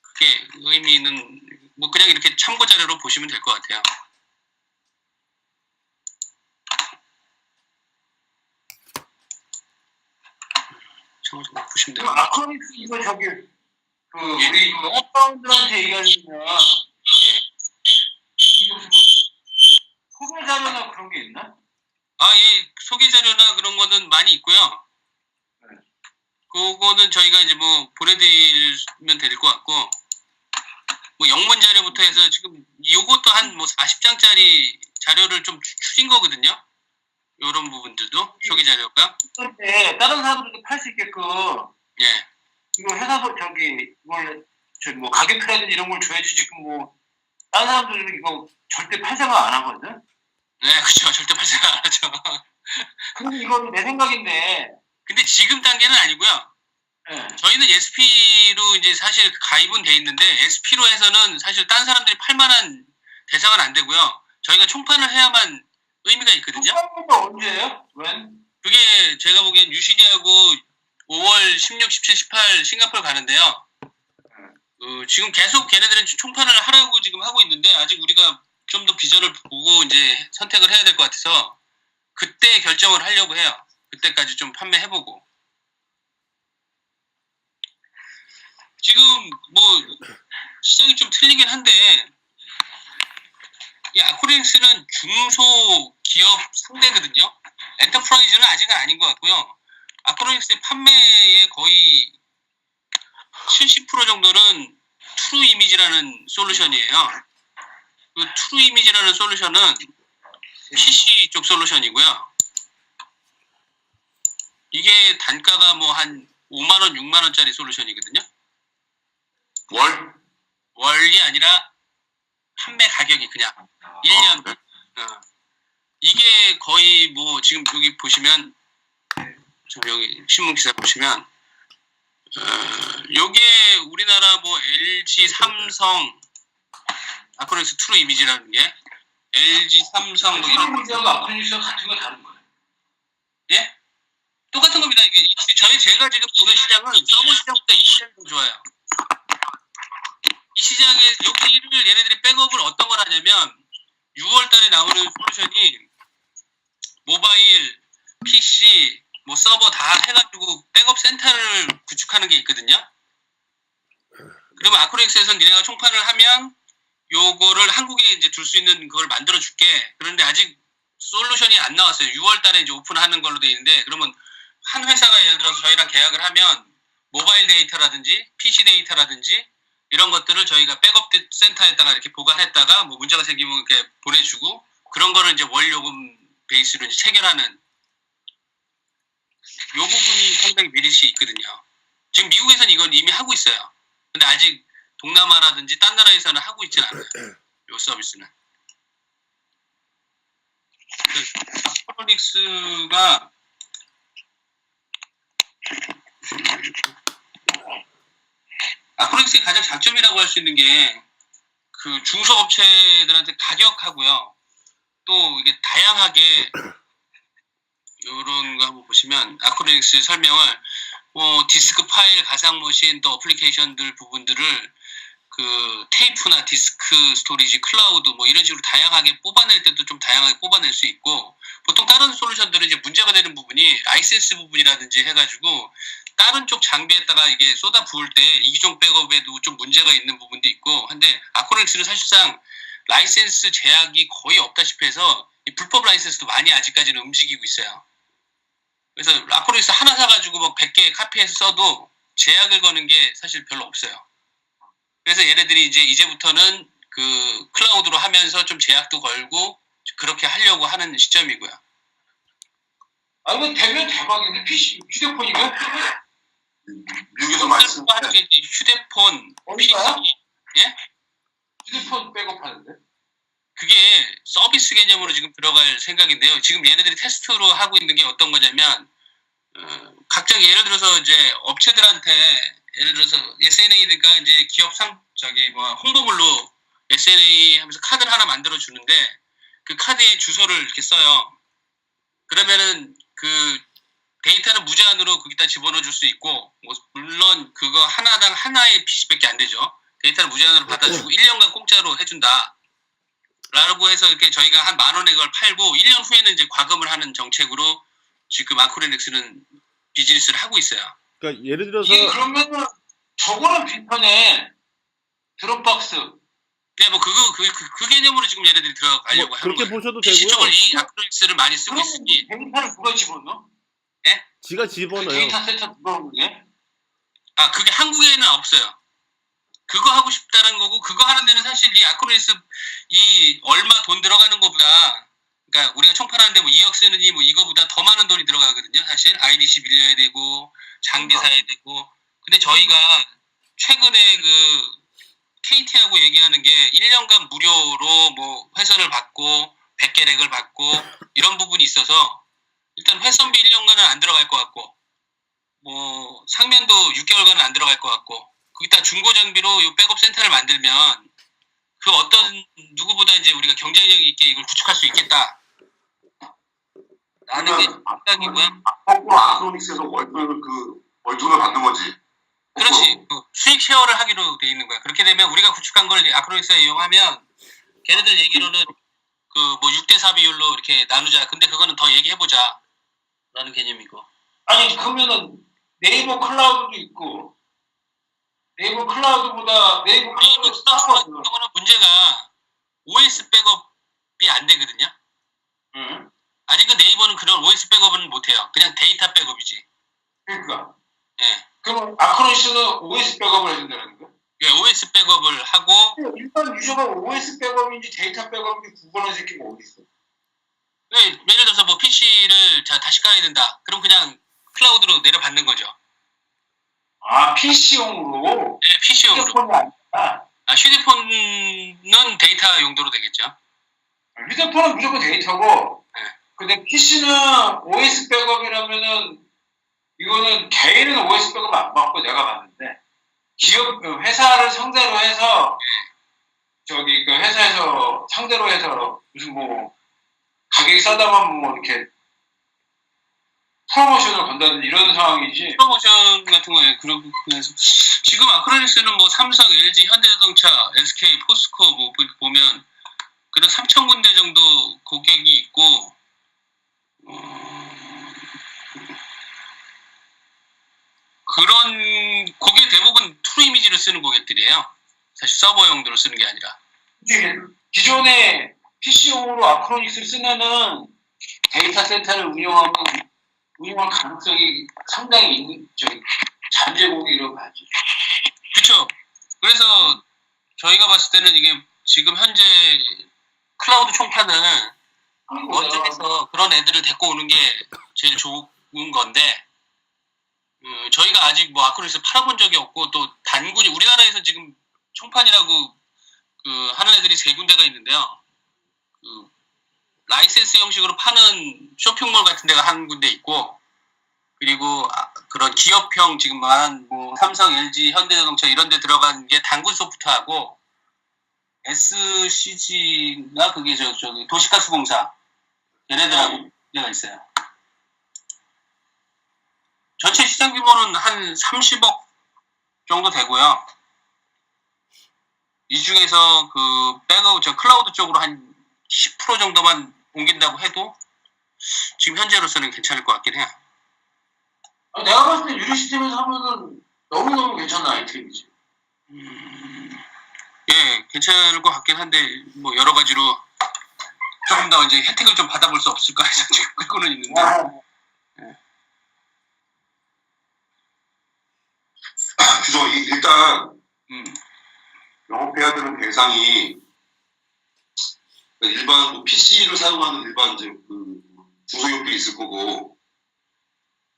그게 의미는 뭐 그냥 이렇게 참고 자료로 보시면 될 것 같아요. 참고 자료 보시면 돼요. 아쿠아링스 이거 저기 우리 업바운드한테 얘기하려면 이게 무슨 뭐 소개 자료나 그런 게 있나? 예, 소개 자료나 그런 거는 많이 있고요. 그거는 저희가 이제 뭐 보내드리면 될 것 같고, 뭐 영문 자료부터 해서 지금 요것도 한 뭐 40장짜리 자료를 좀 추린 거거든요. 요런 부분들도 소개 자료가. 근데 다른 사람들도 팔 수 있게끔 예. 이거 회사도 저기 뭐 가격표라든지 이런 걸 줘야지 지금 뭐 다른 사람들은 이거 절대 팔 생각 안 하거든. 네, 그쵸. 절대 발생 안 하죠. 근데 이건 내 생각인데. 근데 지금 단계는 아니고요. 예. 저희는 SP로 이제 사실 가입은 돼 있는데 SP로 해서는 사실 딴 사람들이 팔만한 대상은 안 되고요. 저희가 총판을 해야만 의미가 있거든요. 총판은 언제예요? 웬? 그게 제가 보기엔 유신이하고 5월 16, 17, 18 싱가포르 가는데요. 지금 계속 걔네들은 총판을 하라고 지금 하고 있는데 아직 우리가 좀 더 비전을 보고 이제 선택을 해야 될 것 같아서 그때 결정을 하려고 해요. 그때까지 좀 판매해보고. 지금 뭐 시장이 좀 틀리긴 한데 이 아쿠아링스는 중소기업 상대거든요. 엔터프라이즈는 아직은 아닌 것 같고요. 아쿠아링스의 판매의 거의 70% 정도는 트루 이미지라는 솔루션이에요. 그 트루 이미지라는 솔루션은 PC 쪽 솔루션이고요. 이게 단가가 뭐 한 5만원, 6만원짜리 솔루션이거든요. 월이 아니라 판매 가격이 그냥 1년. 이게 거의 뭐 지금 여기 보시면 여기 신문 기사 보시면 요게 우리나라 뭐 LG, 삼성 아쿠아링스 트루 이미지라는 게 LG, 삼성 뭐 이런 이미지하고 아쿠아링스가 같은 거 다른 거예요? 예? 똑같은 겁니다. 이게 제가 지금 보는 시장은 서버 시장보다 이 시장이 더 좋아요. 이 시장에 여기를 얘네들이 백업을 어떤 걸 하냐면 6월 달에 나오는 솔루션이 모바일, PC, 뭐 서버 다 해가지고 백업 센터를 구축하는 게 있거든요. 그러면 아쿠아링스에서는 니네가 총판을 하면 요거를 한국에 이제 둘 수 있는 그걸 만들어 줄게. 그런데 아직 솔루션이 안 나왔어요. 6월 달에 이제 오픈하는 걸로 돼 있는데 그러면 한 회사가 예를 들어서 저희랑 계약을 하면 모바일 데이터라든지 PC 데이터라든지 이런 것들을 저희가 백업 센터에다가 이렇게 보관했다가 뭐 문제가 생기면 이렇게 보내주고 그런 거를 이제 월 요금 베이스로 이제 체결하는 요 부분이 상당히 메리트이 있거든요. 지금 미국에서는 이건 이미 하고 있어요. 근데 아직 동남아라든지 딴 나라에서는 하고 있진 않아요. 요 서비스는. 아쿠아링스가 아크로닉스의 가장 장점이라고 할 수 있는 게 그 중소업체들한테 가격하고요. 또 이게 다양하게 이런 거 한번 보시면 아크로닉스 설명을 뭐 디스크 파일, 가상 머신, 또 어플리케이션들 부분들을 그 테이프나 디스크 스토리지, 클라우드 뭐 이런 식으로 다양하게 뽑아낼 때도 좀 다양하게 뽑아낼 수 있고, 보통 다른 솔루션들은 이제 문제가 되는 부분이 라이센스 부분이라든지 해가지고 다른 쪽 장비에다가 이게 쏟아 부을 때 이기종 백업에도 좀 문제가 있는 부분도 있고 한데, 아크로닉스는 사실상 라이센스 제약이 거의 없다시피 해서 이 불법 라이센스도 많이 아직까지는 움직이고 있어요. 그래서 아크로닉스 하나 사가지고 뭐 100개 카피해서 써도 제약을 거는 게 사실 별로 없어요. 그래서 얘네들이 이제부터는 그 클라우드로 하면서 좀 제약도 걸고 그렇게 하려고 하는 시점이고요. 아, 이거 되면 대박인데, PC, 휴대폰이면? 미국에서 많이 쓰는 하는 게 이제 휴대폰, PC, 어디가요? 예? 휴대폰 백업하는데? 그게 서비스 개념으로 지금 들어갈 생각인데요. 지금 얘네들이 테스트로 하고 있는 게 어떤 거냐면, 각종 예를 들어서 이제 업체들한테 예를 들어서 SNA가 이제 기업 홍보물로 SNA 하면서 카드를 하나 만들어 주는데 그 카드에 주소를 이렇게 써요. 그러면은 그 데이터는 무제한으로 거기다 집어넣어 줄 수 있고, 뭐 물론 그거 하나당 하나의 PC밖에 안 되죠. 데이터를 무제한으로 받아주고 1년간 공짜로 해준다. 라고 해서 이렇게 저희가 한 10,000원에 그걸 팔고 1년 후에는 이제 과금을 하는 정책으로 지금 아크로닉스는 비즈니스를 하고 있어요. 그러니까 예를 들어서 이게 그러면은 저거는 비판에 드롭박스. 네, 뭐 그 개념으로 지금 얘네들이 들어가려고 뭐 하는 그렇게 거예요. 보셔도 PC 되고요. 쪽을 이 아크로닉스를 많이 쓰고 그럼 있으니 데이터를 누가 집어넣어? 지가 그 집어넣어요. 데이터 센터 누가 오는 게? 그게 한국에는 없어요. 그거 하고 싶다는 거고, 그거 하는 데는 사실 이 아크로닉스 이 얼마 돈 들어가는 거보다, 그러니까 우리가 총판하는데 뭐 2억 쓰느니 뭐 이거보다 더 많은 돈이 들어가거든요. 사실 IDC 빌려야 되고 장비 사야 되고. 근데 저희가 최근에 그 KT하고 얘기하는 게 1년간 무료로 뭐 회선을 받고 100개 렉을 받고 이런 부분이 있어서 일단 회선비 1년간은 안 들어갈 것 같고, 뭐 상면도 6개월간은 안 들어갈 것 같고, 거기다 중고 장비로 이 백업 센터를 만들면 그 어떤 누구보다 이제 우리가 경쟁력 있게 이걸 구축할 수 있겠다 라는 게 생각이고요. 거꾸로 아크로닉스에서 월등을 받는 거지. 그렇지. 수익 쉐어를 하기로 돼 있는 거야. 그렇게 되면 우리가 구축한 걸 아크로닉스에 이용하면 걔네들 얘기로는 그 뭐 6대4 비율로 이렇게 나누자. 근데 그거는 더 얘기해보자 라는 개념이고. 아니, 그러면은 네이버 클라우드도 있고, 네이버 클라우드보다 네이버 클라우드 같은 경우는 문제가 OS 백업이 안 되거든요. 응. 아직은 네이버는 그런 OS 백업은 못해요. 그냥 데이터 백업이지. 그러니까. 예. 그럼 아크로닉스는 OS 백업을 해준다는 거야? 예, OS 백업을 하고, 일반 유저가 OS 백업인지 데이터 백업인지 구분할 새끼가 어디 있어? 예를 들어서 뭐 PC를 다시 깔아야 된다. 그럼 그냥 클라우드로 내려받는 거죠. 아, PC용으로? 예, PC용으로. 휴대폰이 아니라? 휴대폰은 데이터 용도로 되겠죠. 휴대폰은 무조건 데이터고, 네. 근데 PC는 OS 백업이라면은, 이거는 개인은 OS 백업 안 받고 내가 받는데, 기업, 회사를 상대로 해서, 저기, 그 회사에서 상대로 해서, 무슨 뭐, 가격이 싸다면 뭐, 이렇게, 프로모션을 건다든지 이런 상황이지. 프로모션 같은 거에 그래서 지금 아크로닉스는 뭐 삼성, LG, 현대자동차, SK, 포스코 뭐 보면 그런 3,000군데 정도 고객이 있고, 그런 고객 대부분 트루 이미지를 쓰는 고객들이에요. 사실 서버 용도로 쓰는 게 아니라. 기존에 PC용으로 아크로닉스를 쓰면은 데이터 센터를 운영할 가능성이 상당히 있는, 잠재고기로 봐야지. 그렇죠. 그래서 저희가 봤을 때는 이게 지금 현재 클라우드 총판은 원전에서 그런 애들을 데리고 오는 게 제일 좋은 건데, 저희가 아직 뭐 아크로닉스 팔아본 적이 없고, 또 단군이 우리나라에서 지금 총판이라고 그 하는 애들이 3군데가 있는데요. 그 라이센스 형식으로 파는 쇼핑몰 같은 데가 한 군데 있고, 그리고 그런 기업형 지금 말한 뭐 삼성, LG, 현대자동차 이런 데 들어간 게 단군 소프트하고 SCG가 그게 저기 도시가스공사 얘네들하고 문제가 있어요. 전체 시장 규모는 한 30억 정도 되고요. 이 중에서 그 백업 저 클라우드 쪽으로 한 10% 정도만 옮긴다고 해도 지금 현재로서는 괜찮을 것 같긴 해요. 내가 봤을 때 유리 시스템에서 하면은 너무너무 괜찮은 아이템이지. 예, 괜찮을 것 같긴 한데 뭐 여러 가지로 조금 더 이제 혜택을 좀 받아볼 수 없을까 해서 지금 끌고는 있는데. 그죠. 일단 영업해야 되는 대상이 일반 뭐 PC를 사용하는 일반 이제 그 중소기업들이 있을 거고,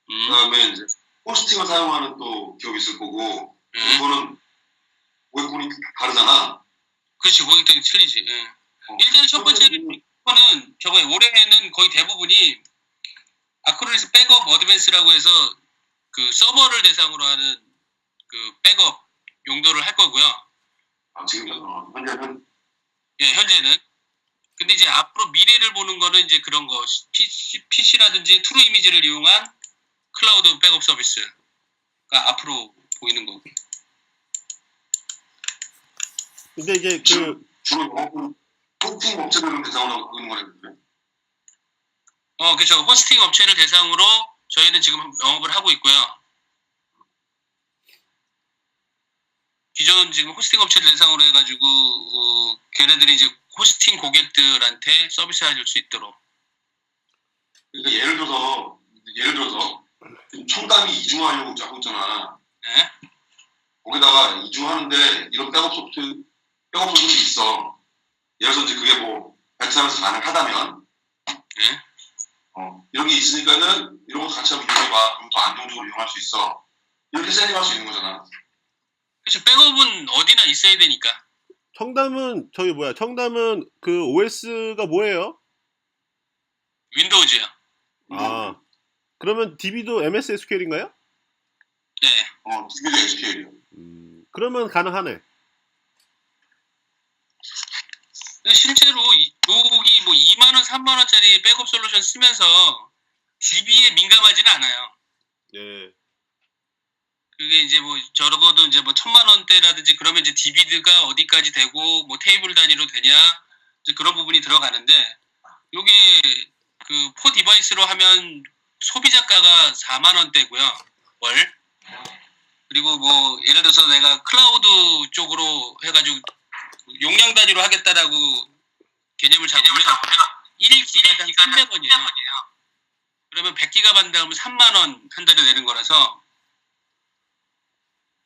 그다음에 이제 호스팅을 사용하는 또 기업이 있을 거고, 이거는 고객군이 다르잖아. 그렇지, 고객들이 틀리지. 예. 일단 첫 번째는 저번에 올해는 거의 대부분이 아크로니스 백업 어드밴스라고 해서 그 서버를 대상으로 하는 그 백업 용도를 할 거고요. 지금 현재는 예, 현재는. 근데 이제 앞으로 미래를 보는 거는 이제 그런 거 PC라든지 트루 이미지를 이용한 클라우드 백업 서비스가 앞으로 보이는 거고. 근데 이제 그 주로 영업은 호스팅 업체들을 대상으로 하고 있는 거라는데. 그렇죠. 호스팅 업체를 대상으로 저희는 지금 영업을 하고 있고요. 기존 지금 호스팅 업체를 대상으로 해가지고 걔네들이 이제 호스팅 고객들한테 서비스 해줄 수 있도록. 그러니까 예를 들어서 청담이 이중하려고 하고 있잖아. 네? 거기다가 이중하는데 이런 백업 소스들이 있어. 예를 들어서 이제 그게 뭐 베트남에서 가능하다면, 네? 이런 게 있으니까는 이런 거 같이 한번 이용해봐. 그럼 더 안정적으로 이용할 수 있어. 이렇게 세팅할 수 있는 거잖아. 그렇죠. 백업은 어디나 있어야 되니까. 청담은 그 OS가 뭐예요? 윈도우즈요. 아, 그러면 DB도 MS SQL인가요? 네. DB도 SQL이요. 그러면 가능하네. 실제로 여기 뭐 2만 원, 3만 원짜리 백업 솔루션 쓰면서 DB에 민감하지는 않아요. 예. 그게 이제 뭐 적어도 이제 뭐 1,000만 원대라든지 그러면 이제 DB가 어디까지 되고 뭐 테이블 단위로 되냐 이제 그런 부분이 들어가는데 요게 그 4 디바이스로 하면 소비자가가 4만 원대고요. 월. 그리고 뭐 예를 들어서 내가 클라우드 쪽으로 해가지고 용량 단위로 하겠다라고 개념을 잡으면 1기가당 300원이에요. 그러면 100기가 받는다면 3만 원 한 달에 내는 거라서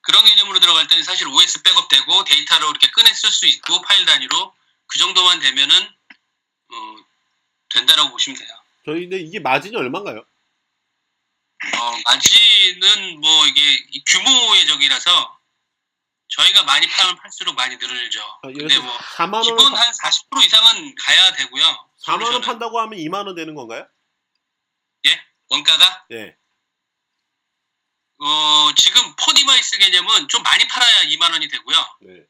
그런 개념으로 들어갈 때는 사실 OS 백업 되고 데이터를 이렇게 꺼내 쓸 수 있고 파일 단위로 그 정도만 되면은 된다라고 보시면 돼요. 근데 이게 마진이 얼마인가요? 마진은 뭐 이게 규모의 적이라서 저희가 많이 팔면 팔수록 많이 늘죠. 근데 뭐 4만 원 기본 한 40% 이상은 가야 되고요. 4만 원 솔루션은. 판다고 하면 2만 원 되는 건가요? 예? 원가가? 예. 지금 4 디바이스 개념은 좀 많이 팔아야 2만 원이 되고요. 네.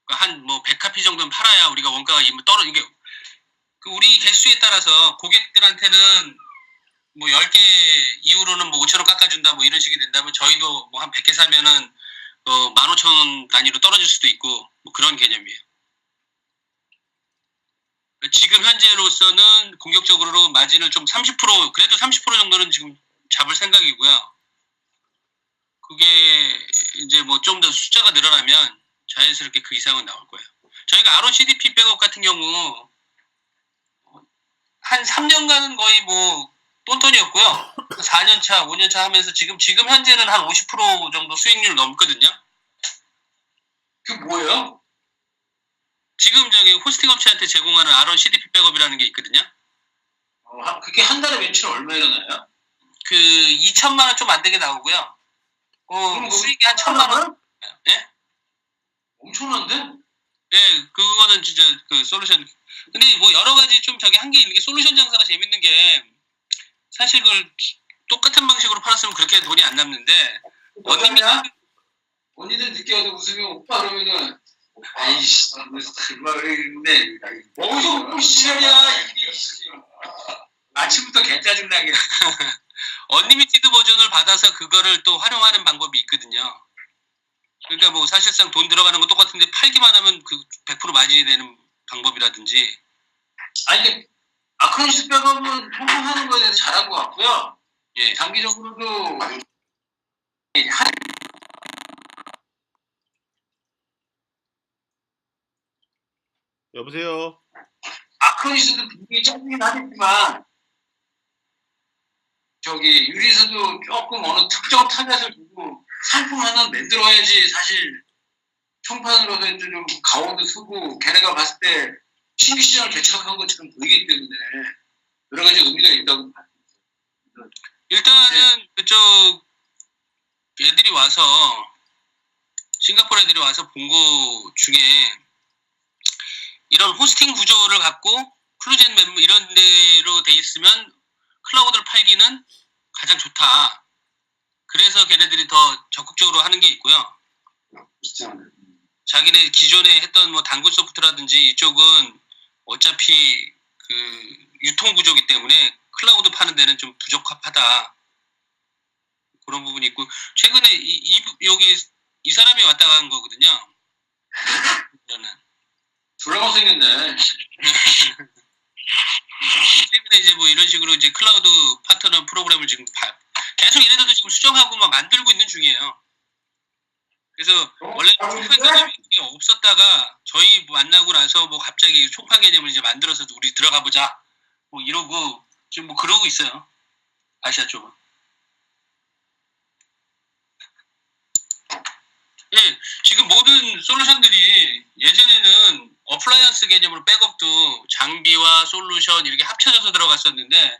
그러니까 한 뭐 100카피 정도는 팔아야 우리가 원가가 떨어지게 그 우리 개수에 따라서 고객들한테는 뭐 10개 이후로는 뭐 5,000원 깎아준다 뭐 이런 식이 된다면 저희도 뭐 한 100개 사면은 15,000원 단위로 떨어질 수도 있고 뭐 그런 개념이에요. 지금 현재로서는 공격적으로 마진을 좀 30% 그래도 30% 정도는 지금 잡을 생각이고요. 그게 이제 뭐 좀 더 숫자가 늘어나면 자연스럽게 그 이상은 나올 거예요. 저희가 아론 CDP 백업 같은 경우 한 3년간은 거의 뭐 똔똔이었고요. 4년차, 5년차 하면서 지금 현재는 한 50% 정도 수익률 넘거든요. 그게 뭐예요? 지금 저기 호스팅 업체한테 제공하는 아론 CDP 백업이라는 게 있거든요. 그게 한 달에 매출 얼마 일어나요? 그 2천만 원 좀 안 되게 나오고요. 그럼 수익이 한 1,000만 원? 예? 엄청난데? 예, 그거는 진짜 그 솔루션. 근데 뭐 여러 가지 좀 저기 한 게 있는 게 솔루션 장사가 재밌는 게 사실 그걸 똑같은 방식으로 팔았으면 그렇게 돈이 안 남는데 언니들 늦게 와서 웃으면 오빠 그러면은 아이씨 정말 그랬는데 어디서 웃고 시간이야 이게 아침부터 개짜증나게 언리미티드 버전을 받아서 그거를 또 활용하는 방법이 있거든요. 그러니까 뭐 사실상 돈 들어가는 건 똑같은데 팔기만 하면 그 100% 마진이 되는 방법이라든지. 아니 근데 아크로니스 백업은 통통하는 거에 대해서 잘한 것 같고요. 예. 장기적으로도 여보세요. 아크로니스도 분명히 짧긴 하겠지만 저기 유리에서도 조금 어느 특정 타겟을 두고 상품 하나 만들어야지 사실 총판으로서 좀 가오도 쓰고 걔네가 봤을 때 신규 시장을 개척한 것처럼 보이기 때문에 여러 가지 의미가 있다고 봐요. 일단은 그쪽 애들이 와서 싱가포르 애들이 와서 본 거 중에 이런 호스팅 구조를 갖고 클루젠 멤버 이런 데로 돼 있으면 클라우드를 팔기는 가장 좋다. 그래서 걔네들이 더 적극적으로 하는 게 있고요. 자기네 기존에 했던 뭐 당근 소프트라든지 이쪽은 어차피 그 유통 구조이기 때문에 클라우드 파는 데는 좀 부적합하다. 그런 부분이 있고 최근에 여기 이 사람이 왔다 간 거거든요. 저는 졸라 못생겼네. 최근에 이제 뭐 이런 식으로 이제 클라우드 파트너 프로그램을 지금 계속 얘네들도 지금 수정하고 막 만들고 있는 중이에요. 그래서 원래 총판 개념이 없었다가 저희 만나고 나서 뭐 갑자기 총판 개념을 이제 만들어서 우리 들어가 보자 뭐 이러고 지금 뭐 그러고 있어요. 아시아 쪽은. 예, 지금 모든 솔루션들이 예전에는 어플라이언스 개념으로 백업도 장비와 솔루션 이렇게 합쳐져서 들어갔었는데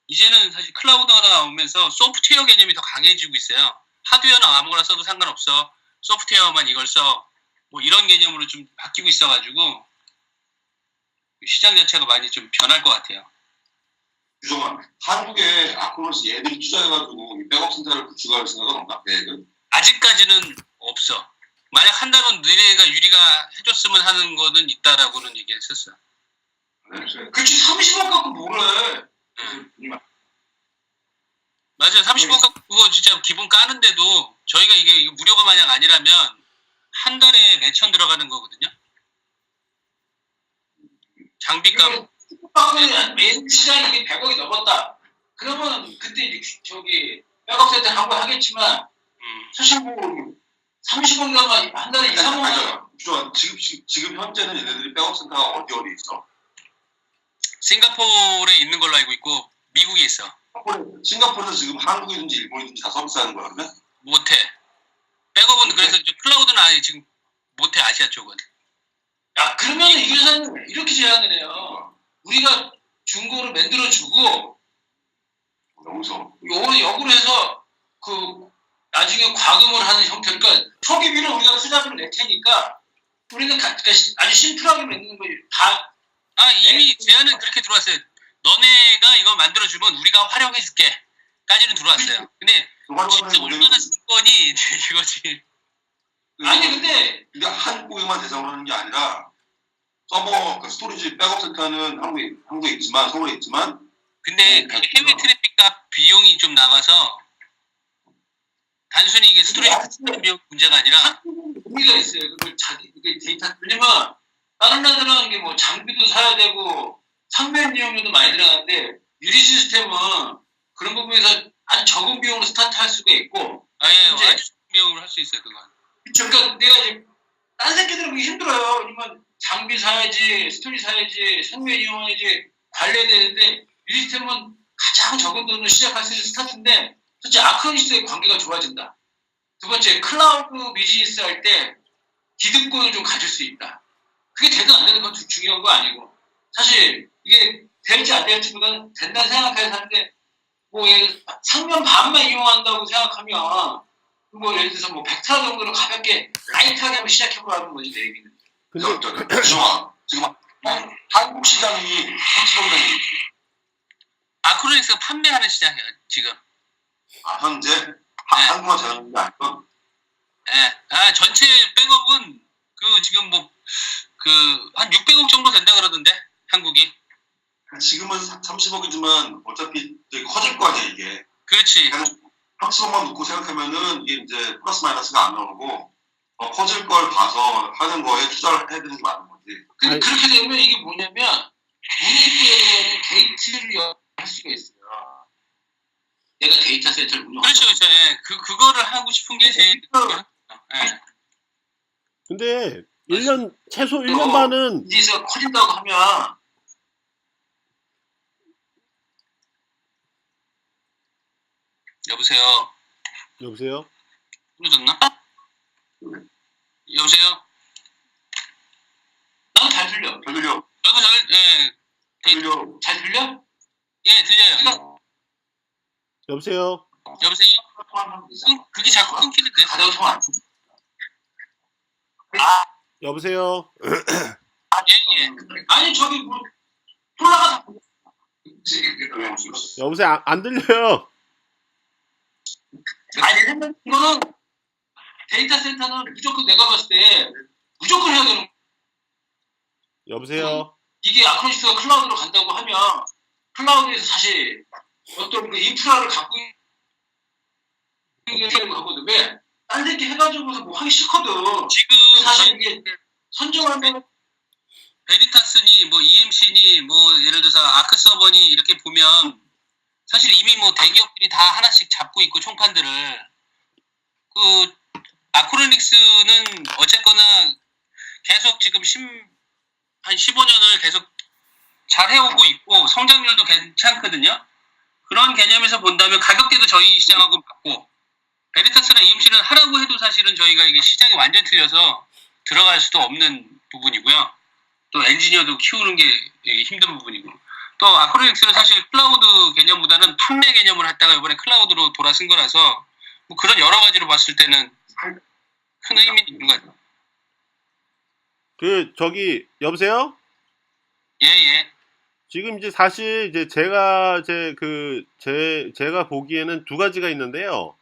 이제는 사실 클라우드가 나오면서 소프트웨어 개념이 더 강해지고 있어요. 하드웨어는 아무거나 써도 상관없어. 소프트웨어만 이걸 써. 뭐 이런 개념으로 좀 바뀌고 있어가지고 시장 자체가 많이 좀 변할 것 같아요. 유정아, 한국에 아크로니스 얘들이 투자해가지고 이 백업 센터를 구축할 생각은 없나? 계획은? 아직까지는 없어. 만약 한다면 너네가 유리가 해줬으면 하는 거는 있다라고는 얘기했었어. 그치 30원 갖고 뭐래. 맞아요. 30원 갖고 그거 진짜 기본 까는데도 저희가 이게 무료가 만약 아니라면 한 달에 몇천 들어가는 거거든요. 장비값. 매일 시장이 이게 100억이 넘었다. 그러면 그때 이제 저기 백업 세트 하고 하겠지만 사실 뭐 30원이면 한 달에 2, 3원. 유정아, 지금 현재는 얘네들이 백업 센터가 어디 있어? 싱가포르에 있는 걸로 알고 있고 미국에 있어. 싱가포르는 지금 한국이든지 일본이든지 다 서비스하는 거야 그러면? 못해. 백업은 그래서 클라우드는 아예 지금 못해. 아시아 쪽은. 야 그러면 이 회사는 이렇게 제안을 해요. 우리가 중고를 만들어주고 여기서 역으로 해서 그 나중에 과금을 하는 형태. 그러니까 초기비를 우리가 투자비를 낼 테니까 우리는 그러니까 아주 심플하게 만드는 거지. 다 이미 제안은 그렇게 들어왔어요. 너네가 이거 만들어주면 우리가 활용해줄게. 까지는 들어왔어요. 근데 진짜 얼마나 쓸 거니 이거지. 아니 근데 이게 한국에만 대상으로 하는 게 아니라 서버 그 스토리지 백업 센터는 한국에 있지만 서울에 있지만 근데 그 해외 트래픽 비용이 좀 나가서 단순히 이게 스토리지 비용 문제가 아니라 의미가 있어요. 그걸 이게 데이터 왜냐면 다른 나라들은 이게 뭐 장비도 사야 되고 상면 비용료도 많이 들어가는데 유리 시스템은 그런 부분에서 아주 적은 비용으로 스타트할 수가 있고 아주 적은 비용으로 할 수 있어요 그건. 그러니까 내가 이제 딴 새끼들은 그게 힘들어요. 왜냐면 장비 사야지, 스토리 사야지, 상면 이용해야지 관리해야 되는데 유리 시스템은 가장 적은 돈으로 시작할 수 있는 스타트인데 첫째 아크로니스의 관계가 좋아진다. 두 번째 클라우드 비즈니스 할 때 기득권을 좀 가질 수 있다. 그게 되든 안 되는 건 중요한 거 아니고 사실 이게 될지 안 될지보다는 된다는 생각해서 하는데 뭐 상면 반만 이용한다고 생각하면 뭐 예를 들어서 뭐 100타 정도로 가볍게 라이트하게 한번 시작해보라는 거지 내 얘기는. 근데 주정아 지금 한국 시장이 30억이라는 얘기지. 아크로니스가 판매하는 시장이에요 지금. 현재 네. 한국만 잘하는 게 아니고 예. 전체 백업은 지금 한 600억 정도 된다 그러던데 한국이. 지금은 30억이지만 어차피 되게 커질 거 아니야 이게. 그렇지. 30억만 놓고 생각하면은 이게 이제 플러스 마이너스가 안 나오고 커질 걸 봐서 하는 거에 투자를 해야 되는 게 맞는 거지. 아니, 그렇게 되면 이게 뭐냐면 문의표에 데이트를 할 수가 있어요. 내가 데이터 센터를 운영하고. 그렇죠, 그렇죠. 예. 그거를 하고 싶은 게 제일. 예. 근데 최소 1년 반은 비즈니스가 커진다고 하면 여보세요. 여보세요? 끊어졌나? 여보세요. 난 잘 들려. 잘 들려. 저도 들려. 잘 들려? 예, 들려요. 여보세요? 여보세요. 그게 자꾸 끊기는데. 가다가 통화 안 돼. 여보세요? 예. 아니 저기 뭐 폴라가 여보세요? 안 들려요. 아니 이거는 데이터 센터는 무조건 내가 봤을 때 무조건 해야 되는. 여보세요? 이게 아크로니스트가 클라우드로 간다고 하면 클라우드에서 사실 어떤 그 인프라를 갖고 있는 하거든. 왜? 딴 새끼 해가지고서 뭐 하기 싫거든. 지금 사실 이게 선정하면 베리타스니 뭐 EMC니 뭐 예를 들어서 아크 서버니 이렇게 보면 사실 이미 뭐 대기업들이 다 하나씩 잡고 있고 총판들을 아크로닉스는 어쨌거나 계속 지금 한 15년을 계속 잘 해오고 있고 성장률도 괜찮거든요. 그런 개념에서 본다면 가격대도 저희 시장하고 같고 베리타스나 EMC는 하라고 해도 사실은 저희가 이게 시장이 완전 틀려서 들어갈 수도 없는 부분이고요. 또 엔지니어도 키우는 게 힘든 부분이고 또 아크로닉스는 사실 클라우드 개념보다는 판매 개념을 했다가 이번에 클라우드로 돌아선 거라서 뭐 그런 여러 가지로 봤을 때는 큰 의미 있는 것 같아요. 여보세요? 예. 지금 이제 사실 이제 제가 보기에는 두 가지가 있는데요.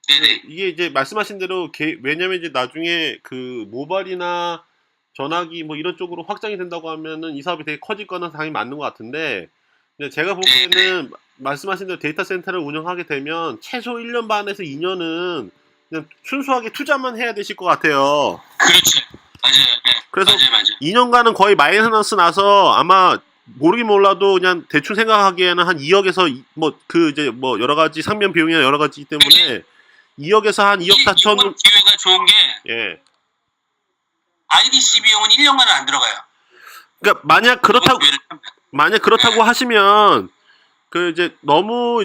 네네. 이게 이제 말씀하신 대로 왜냐면 이제 나중에 모바일이나 전화기 뭐 이런 쪽으로 확장이 된다고 하면은 이 사업이 되게 커질 거는 당연히 맞는 것 같은데 근데 제가 보기에는 말씀하신 대로 데이터 센터를 운영하게 되면 최소 1년 반에서 2년은 그냥 순수하게 투자만 해야 되실 것 같아요. 그렇죠. 맞아요. 네. 그래서 맞아요. 2년간은 거의 마이너스 나서 아마 모르긴 몰라도 그냥 대충 생각하기에는 한 2억에서 여러 가지 상면 비용이나 여러 가지 때문에 2억에서 한 2억 4천 이번 기회가 좋은 게 예. IDC 비용은 1년간은 안 들어가요. 그러니까 만약 그렇다고 하시면 너무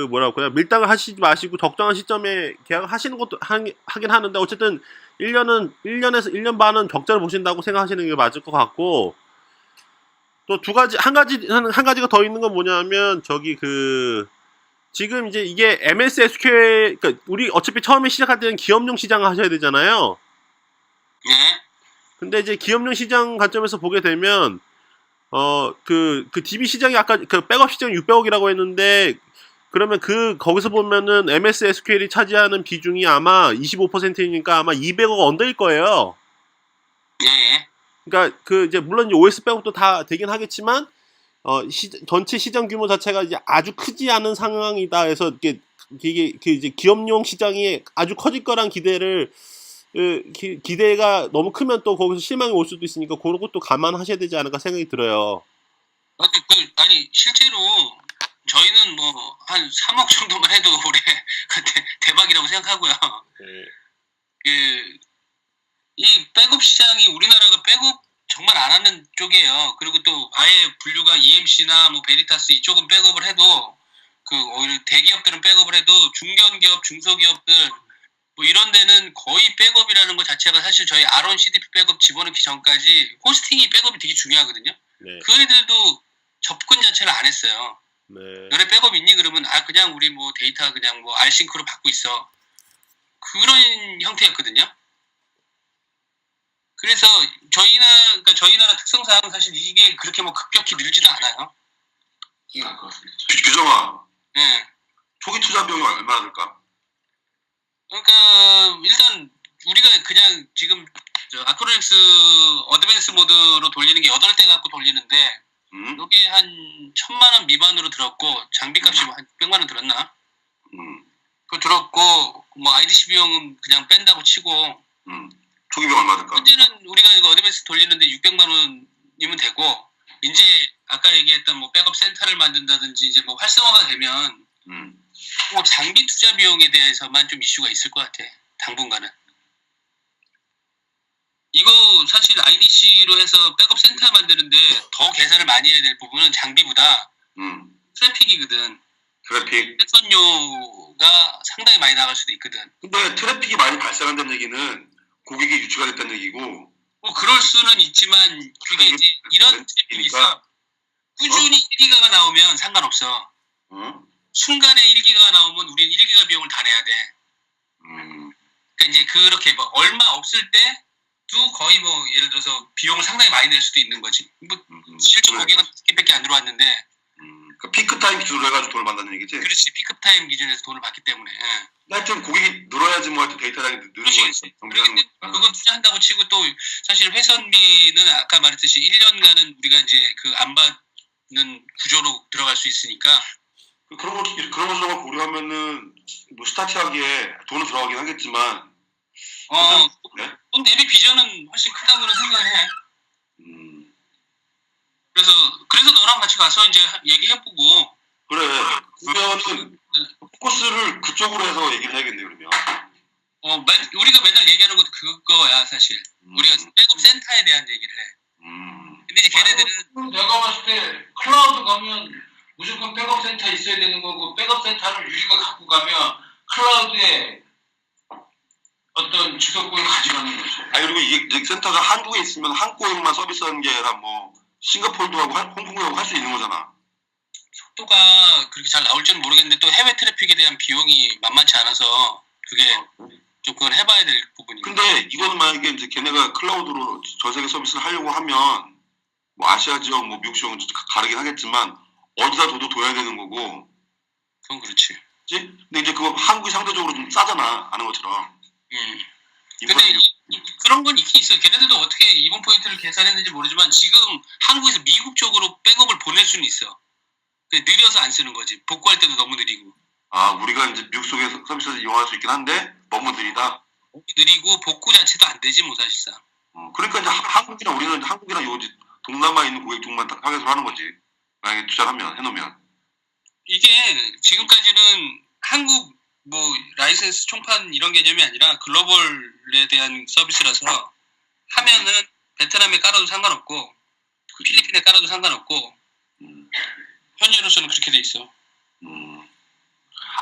뭐라고 해야 밀당을 하시지 마시고 적정한 시점에 계약을 하시는 것도 하긴 하는데 어쨌든 1년에서 1년 반은 적자를 보신다고 생각하시는 게 맞을 것 같고 또 한 가지가 더 있는 건 뭐냐면 지금 이제 이게 MS SQL 그러니까 우리 어차피 처음에 시작할 때는 기업용 시장을 하셔야 되잖아요. 네. 근데 이제 기업용 시장 관점에서 보게 되면 DB 시장이 아까 백업 시장이 600억이라고 했는데 그러면 거기서 보면은 MS SQL이 차지하는 비중이 아마 25%이니까 아마 200억 언더일 거예요. 예. 그러니까 이제 물론 이제 OS 백업도 다 되긴 하겠지만 전체 시장 규모 자체가 이제 아주 크지 않은 상황이다 해서 이게 이제 기업용 시장이 아주 커질 거란 기대가 너무 크면 또 거기서 실망이 올 수도 있으니까 그런 것도 감안하셔야 되지 않을까 생각이 들어요. 아니 실제로 저희는 뭐 한 3억 정도만 해도 올해 그때 대박이라고 생각하고요. 이 백업 시장이 우리나라가 백업 정말 안 하는 쪽이에요. 그리고 또 아예 분류가 EMC나 뭐 베리타스 이쪽은 백업을 해도 오히려 대기업들은 백업을 해도 중견기업, 중소기업들 뭐 이런 데는 거의 백업이라는 것 자체가 사실 저희 아론 CDP 백업 집어넣기 전까지 호스팅이 백업이 되게 중요하거든요. 네. 그 애들도 접근 자체를 안 했어요. 네. 너네 백업 있니? 그러면 그냥 우리 뭐 데이터 그냥 뭐 알싱크로 받고 있어. 그런 형태였거든요. 그래서 저희 나라 특성상 사실 이게 그렇게 뭐 급격히 늘지도 않아요. 규정아. 네. 얼마나 들까? 그러니까 일단 우리가 그냥 지금 아크로닉스 어드밴스 모드로 돌리는 게 8대 갖고 돌리는데 이게 한 1,000만 원 미만으로 들었고 장비값이 한 600만 원 들었나? 그거 들었고 뭐 IDC 비용은 그냥 뺀다고 치고 초기비용 얼마 들까? 현재는 우리가 이거 어드밴스 돌리는데 600만 원이면 되고 이제 아까 얘기했던 뭐 백업 센터를 만든다든지 이제 뭐 활성화가 되면 뭐 장비 투자 비용에 대해서만 좀 이슈가 있을 것 같아. 당분간은. 이거 사실 IDC로 해서 백업 센터 만드는데 더 계산을 많이 해야 될 부분은 장비보다 트래픽이거든. 트래픽. 회선료가 상당히 많이 나갈 수도 있거든. 근데 트래픽이 많이 발생한다는 얘기는 고객이 유치가 됐다는 얘기고. 뭐 그럴 수는 있지만 그게 이제 이런 트래픽이 있어. 꾸준히 1기가가 나오면 상관없어. 순간에 1기가가 나오면 우리는 1기가 비용을 다 내야 돼. 그러니까 이제 그렇게 뭐 얼마 없을 때도 거의 뭐 예를 들어서 비용을 상당히 많이 낼 수도 있는 거지. 뭐 실제 고객은 2개밖에 안 들어왔는데. 그 피크 타임 기준으로 해가지고 돈을 받는다는 얘기지? 그렇지. 피크 타임 기준에서 돈을 받기 때문에. 예. 하여튼 고객이 늘어야지 뭐 하여튼 데이터량이 느는 거니까. 그런데 그건 투자한다고 치고 또 사실 회선비는 아까 말했듯이 1년간은 우리가 이제 그 안 받는 구조로 들어갈 수 있으니까. 그런 것들만 고려하면은 뭐 스타트하기에 돈은 들어가긴 하겠지만 네? 돈 대비 비전은 훨씬 크다고는 생각을 해. 그래서 너랑 같이 가서 이제 얘기해보고. 그래. 그러면은 포커스를 그쪽으로 해서 얘기를 해야겠네 그러면. 우리가 맨날 얘기하는 것도 그거야 사실. 우리가 백업 센터에 대한 얘기를 해. 근데 이제 걔네들은 내가 봤을 때 클라우드 가면 무조건 백업 센터 있어야 되는 거고 백업 센터를 우리가 갖고 가면 클라우드에 어떤 주도권을 가져가는 거죠. 그리고 이게 센터가 한국에 있으면 한국에만 서비스하는 게 아니라 뭐 싱가포르도 하고 홍콩도 하고 할 수 있는 거잖아. 속도가 그렇게 잘 나올지는 모르겠는데 또 해외 트래픽에 대한 비용이 만만치 않아서 그게 좀 그건 해봐야 될 부분이고. 근데 이거는 만약에 이제 걔네가 클라우드로 전 세계 서비스를 하려고 하면 뭐 아시아 지역, 뭐 미국 지역은 다르긴 하겠지만 어디다 둬야 되는 거고. 그건 그렇지. 그치? 근데 이제 그거 한국이 상대적으로 좀 싸잖아, 아는 것처럼. 근데 그런 건 있긴 있어요. 걔네들도 어떻게 이번 포인트를 계산했는지 모르지만 지금 한국에서 미국 쪽으로 백업을 보낼 수는 있어. 느려서 안 쓰는 거지. 복구할 때도 너무 느리고. 우리가 이제 미국 속에 서비스를 이용할 수 있긴 한데 너무 느리다. 느리고 복구 자체도 안 되지 뭐 사실상. 그러니까 이제 우리는 한국이나 요 동남아에 있는 고객 쪽만 타겟으로 하는 거지. 만약에 투자를 해놓으면. 이게 지금까지는 한국 뭐 라이센스 총판 이런 개념이 아니라 글로벌에 대한 서비스라서 하면은 베트남에 깔아도 상관없고 필리핀에 깔아도 상관없고 현재로서는 그렇게 돼 있어.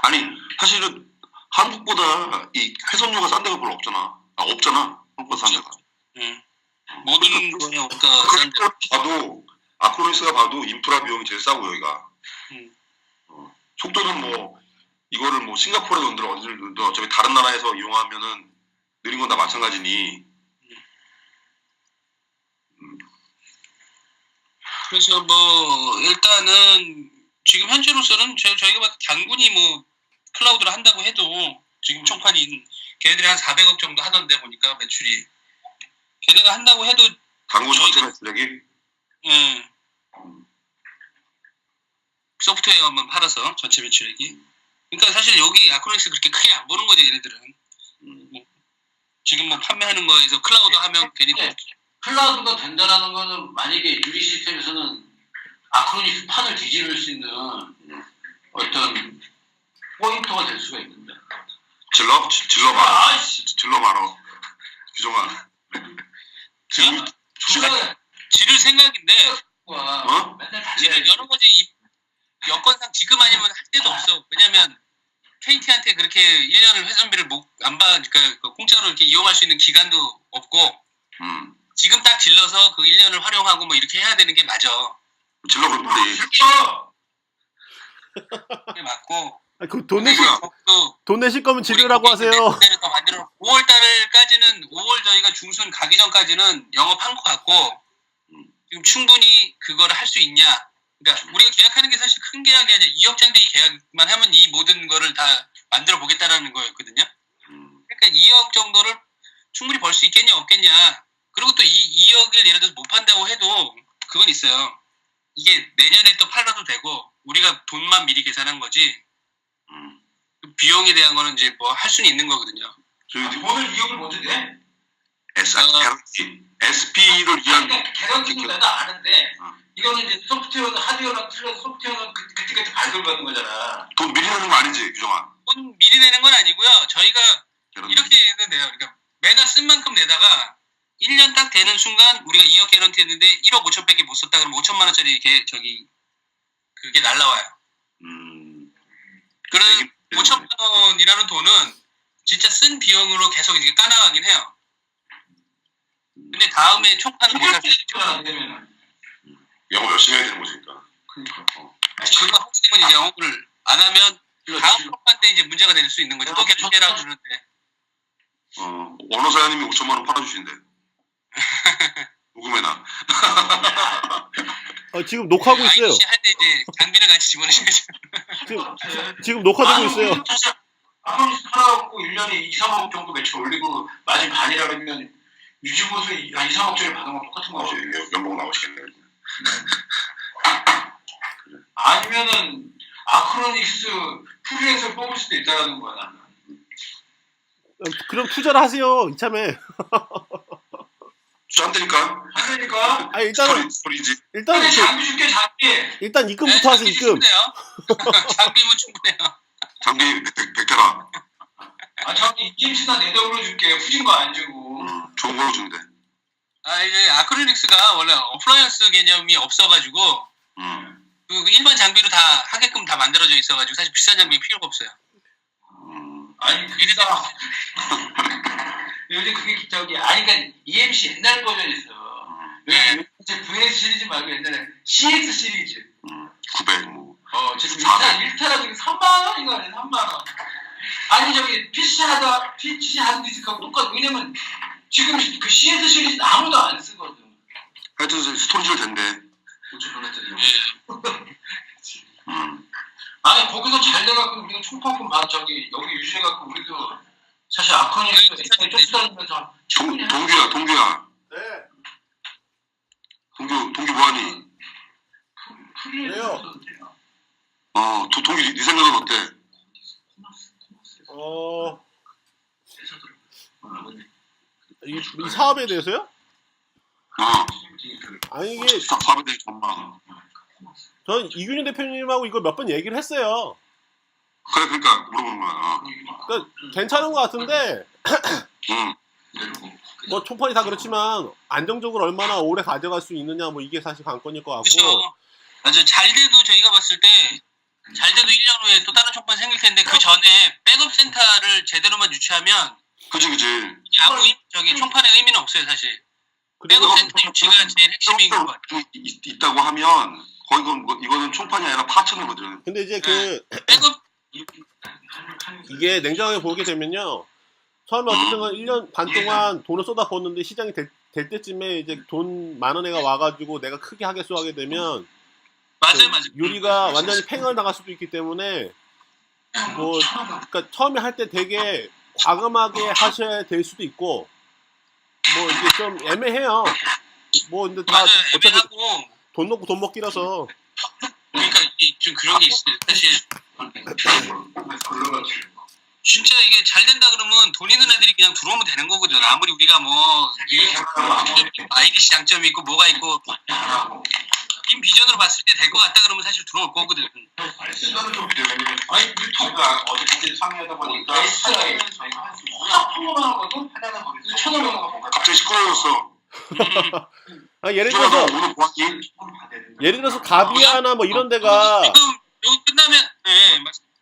아니 사실은 한국보다 이 회선료가 싼 데가 별로 없잖아. 없잖아. 한국보다 싼 데가. 모든 거에 없다. 그러니까 봐도 아크로닉스가 봐도 인프라 비용이 제일 싸고 여기가. 속도는 뭐 이거를 뭐 싱가포르에 넣는들 어디를 넣는들 어차피 다른 나라에서 이용하면은 느린 건 다 마찬가지니. 그래서 뭐 일단은 지금 현재로서는 저희가 봐도 단군이 뭐 클라우드를 한다고 해도 지금 총판이 걔네들이 한 400억 정도 하던데 보니까 매출이 걔네가 한다고 해도 당구 전체 매출액이 소프트웨어만 팔아서 전체 매출액이. 그러니까 사실 여기 아크로닉스 그렇게 크게 안 보는 거지 얘네들은. 뭐 지금 뭐 판매하는 거에서 클라우드 하면 괜히 클라우드가 된다라는 거는 만약에 유리 시스템에서는 아크로닉스 판을 뒤집을 수 있는 어떤 포인터가 될 수가 있는데. 질러 말아. 질러 말아. 규정아. 지금 지를 생각인데 맨날 지금 여러 가지 여건상 지금 아니면 할 데도 없어. 왜냐면 KT한테 그렇게 1년을 회전비를 안 그러니까 공짜로 이렇게 이용할 수 있는 기간도 없고 지금 딱 질러서 그 1년을 활용하고 뭐 이렇게 해야 되는 게 맞아. 질러 그런데 그게 맞고. 돈 내실 거면 지르라고 하세요. 5월달까지는 5월 저희가 중순 가기 전까지는 영업한 것 같고 지금 충분히 그거를 할 수 있냐 그러니까 우리가 계약하는 게 사실 큰 계약이 아니라 2억 장대기 계약만 하면 이 모든 거를 다 만들어 보겠다라는 거였거든요. 그러니까 2억 정도를 충분히 벌 수 있겠냐 없겠냐. 그리고 또 2억을 예를 들어서 못 판다고 해도 그건 있어요. 이게 내년에 또 팔아도 되고 우리가 돈만 미리 계산한 거지. 그 비용에 대한 거는 이제 뭐 할 수는 있는 거거든요. 돈을 2억을 먼저 내? SP를 위한 그러니까 개런티는 내가 아는데 이거는 이제 소프트웨어는 하드웨어랑 틀려서 소프트웨어는 그때 발급받는 거잖아. 돈 미리 내는 거 아니지, 규정아? 돈 미리 내는 건 아니고요. 저희가 개런티. 이렇게 해도 돼요. 그러니까 매달 쓴 만큼 내다가 1년 딱 되는 순간 우리가 2억 개런티 했는데 1억 5천밖에 못 썼다 그러면 5천만 원짜리 그게 날라와요. 그런 5천만 원이라는 돈은 진짜 쓴 비용으로 계속 이렇게 까나가긴 해요. 근데 다음에 총판은 못 할 수 있죠. 안 되면은. 영어 열심히 해야 되는 거니까. 그러니까. 그거 하시면 이제 영업을 안 하면 다음 총판 때 이제 문제가 될 수 있는 거죠. 또 개런티라고 그러는데. 원호사장님이 5천만 원 팔아주신대. 녹음해놔. 지금 녹화하고 있어요. IDC 할 때 이제 장비를 같이 집어넣으셔야죠. 지금 녹화되고 있어요. 아무리 팔아갖고 1년에 2, 3억 정도 매출 올리고 마진 반이라 그러면 유지보수 한 2, 3억짜리 받은 거 똑같은 거지. 연봉 나오시겠네. 아니면은 아크로닉스 프리랜서 뽑을 수도 있다는 거야 나는. 그럼 투자를 하세요 이참에. 안 되니까. 안 되니까. 아 일단은 소리지. 근데 장비 줄게 장비. 일단 입금부터 하세요 입금. 장비면 충분해요. 장비 100테라. 장비 EMC나 내더블로 줄게. 후진 거 안 주고. 좋은 걸로 준대. 이제 아크로닉스가 원래 어플라이언스 개념이 없어가지고 그 일반 장비로 다 하게끔 다 만들어져 있어가지고 사실 비싼 장비 필요가 없어요. 아니 비싸. 요즘 그게 그러니까 EMC 옛날 버전 있어. 왜 이제 VS 시리즈 말고 옛날에 CX 시리즈. 900 뭐. 지금 1테라 지금 3만 원인가 그래 3만 원. 아니 저기 PC 하드디스크하고 똑같아. 왜냐면 지금 그 CS 시리즈는 아무도 안 쓰거든. 하여튼 스토리지를 된대. 그렇죠 놀랐더니. 아니 거기서 잘 돼갖고 우리가 총판품 여기 유지해갖고 우리도 사실 아크로닉스 쫓아다니면서 동규야. 네. 동규 뭐하니? 왜요? 동규 네 생각은 어때? 이 사업에 대해서요? 아니 이게 사업에 대해 전망. 전 이균희 대표님하고 이걸 몇 번 얘기를 했어요. 그래 그러니까 물어보는 거야. 그러니까 괜찮은 것 같은데 뭐 총판이 다 그렇지만 안정적으로 얼마나 오래 가져갈 수 있느냐 뭐 이게 사실 관건일 것 같고. 그렇죠. 맞아. 잘 돼도 저희가 봤을 때 잘 돼도 1년 후에 또 다른 총판 생길 텐데 그 전에 백업 센터를 제대로만 유치하면 그치. 아무 총판의 의미는 없어요 사실. 백업 센터 유치가 제일 핵심인 것 같아요. 있다고 하면 거의 이거는 총판이 아니라 파츠거든. 근데 이제 백업 이게 냉정하게 보게 되면요. 처음에 어쨌든 1년 반 동안 돈을 쏟아붓는데 시장이 될 때쯤에 이제 돈 많은 애가 와가지고 내가 크게 하겠소 하게 되면 맞아요. 요리가 완전히 팽을 나갈 수도 있기 때문에 뭐 그러니까 처음에 할 때 되게 과감하게 하셔야 될 수도 있고 뭐 이게 좀 애매해요. 뭐 근데 다 맞아요. 어차피 애매하고 돈 놓고 돈 먹기라서. 그러니까 좀 그런 게 있어요. 사실 진짜 이게 잘 된다 그러면 돈 있는 애들이 그냥 들어오면 되는 거거든. 아무리 우리가 뭐 IDC 장점이 있고 뭐가 있고 인 비전으로 봤을 때 될 것 같다 그러면 사실 들어올 거거든. 아니 유튜브가 어디 같이 참여하다 보니까 SI 저희가 평범한 거도 하나는 거기서 1,500원 뭔가 갑자기 시끄러워졌어. 예를 규정아, 들어서 너 오늘 보았니? 가비아나 뭐 이런 데가 지금 여기 끝나면 네 맞습니다.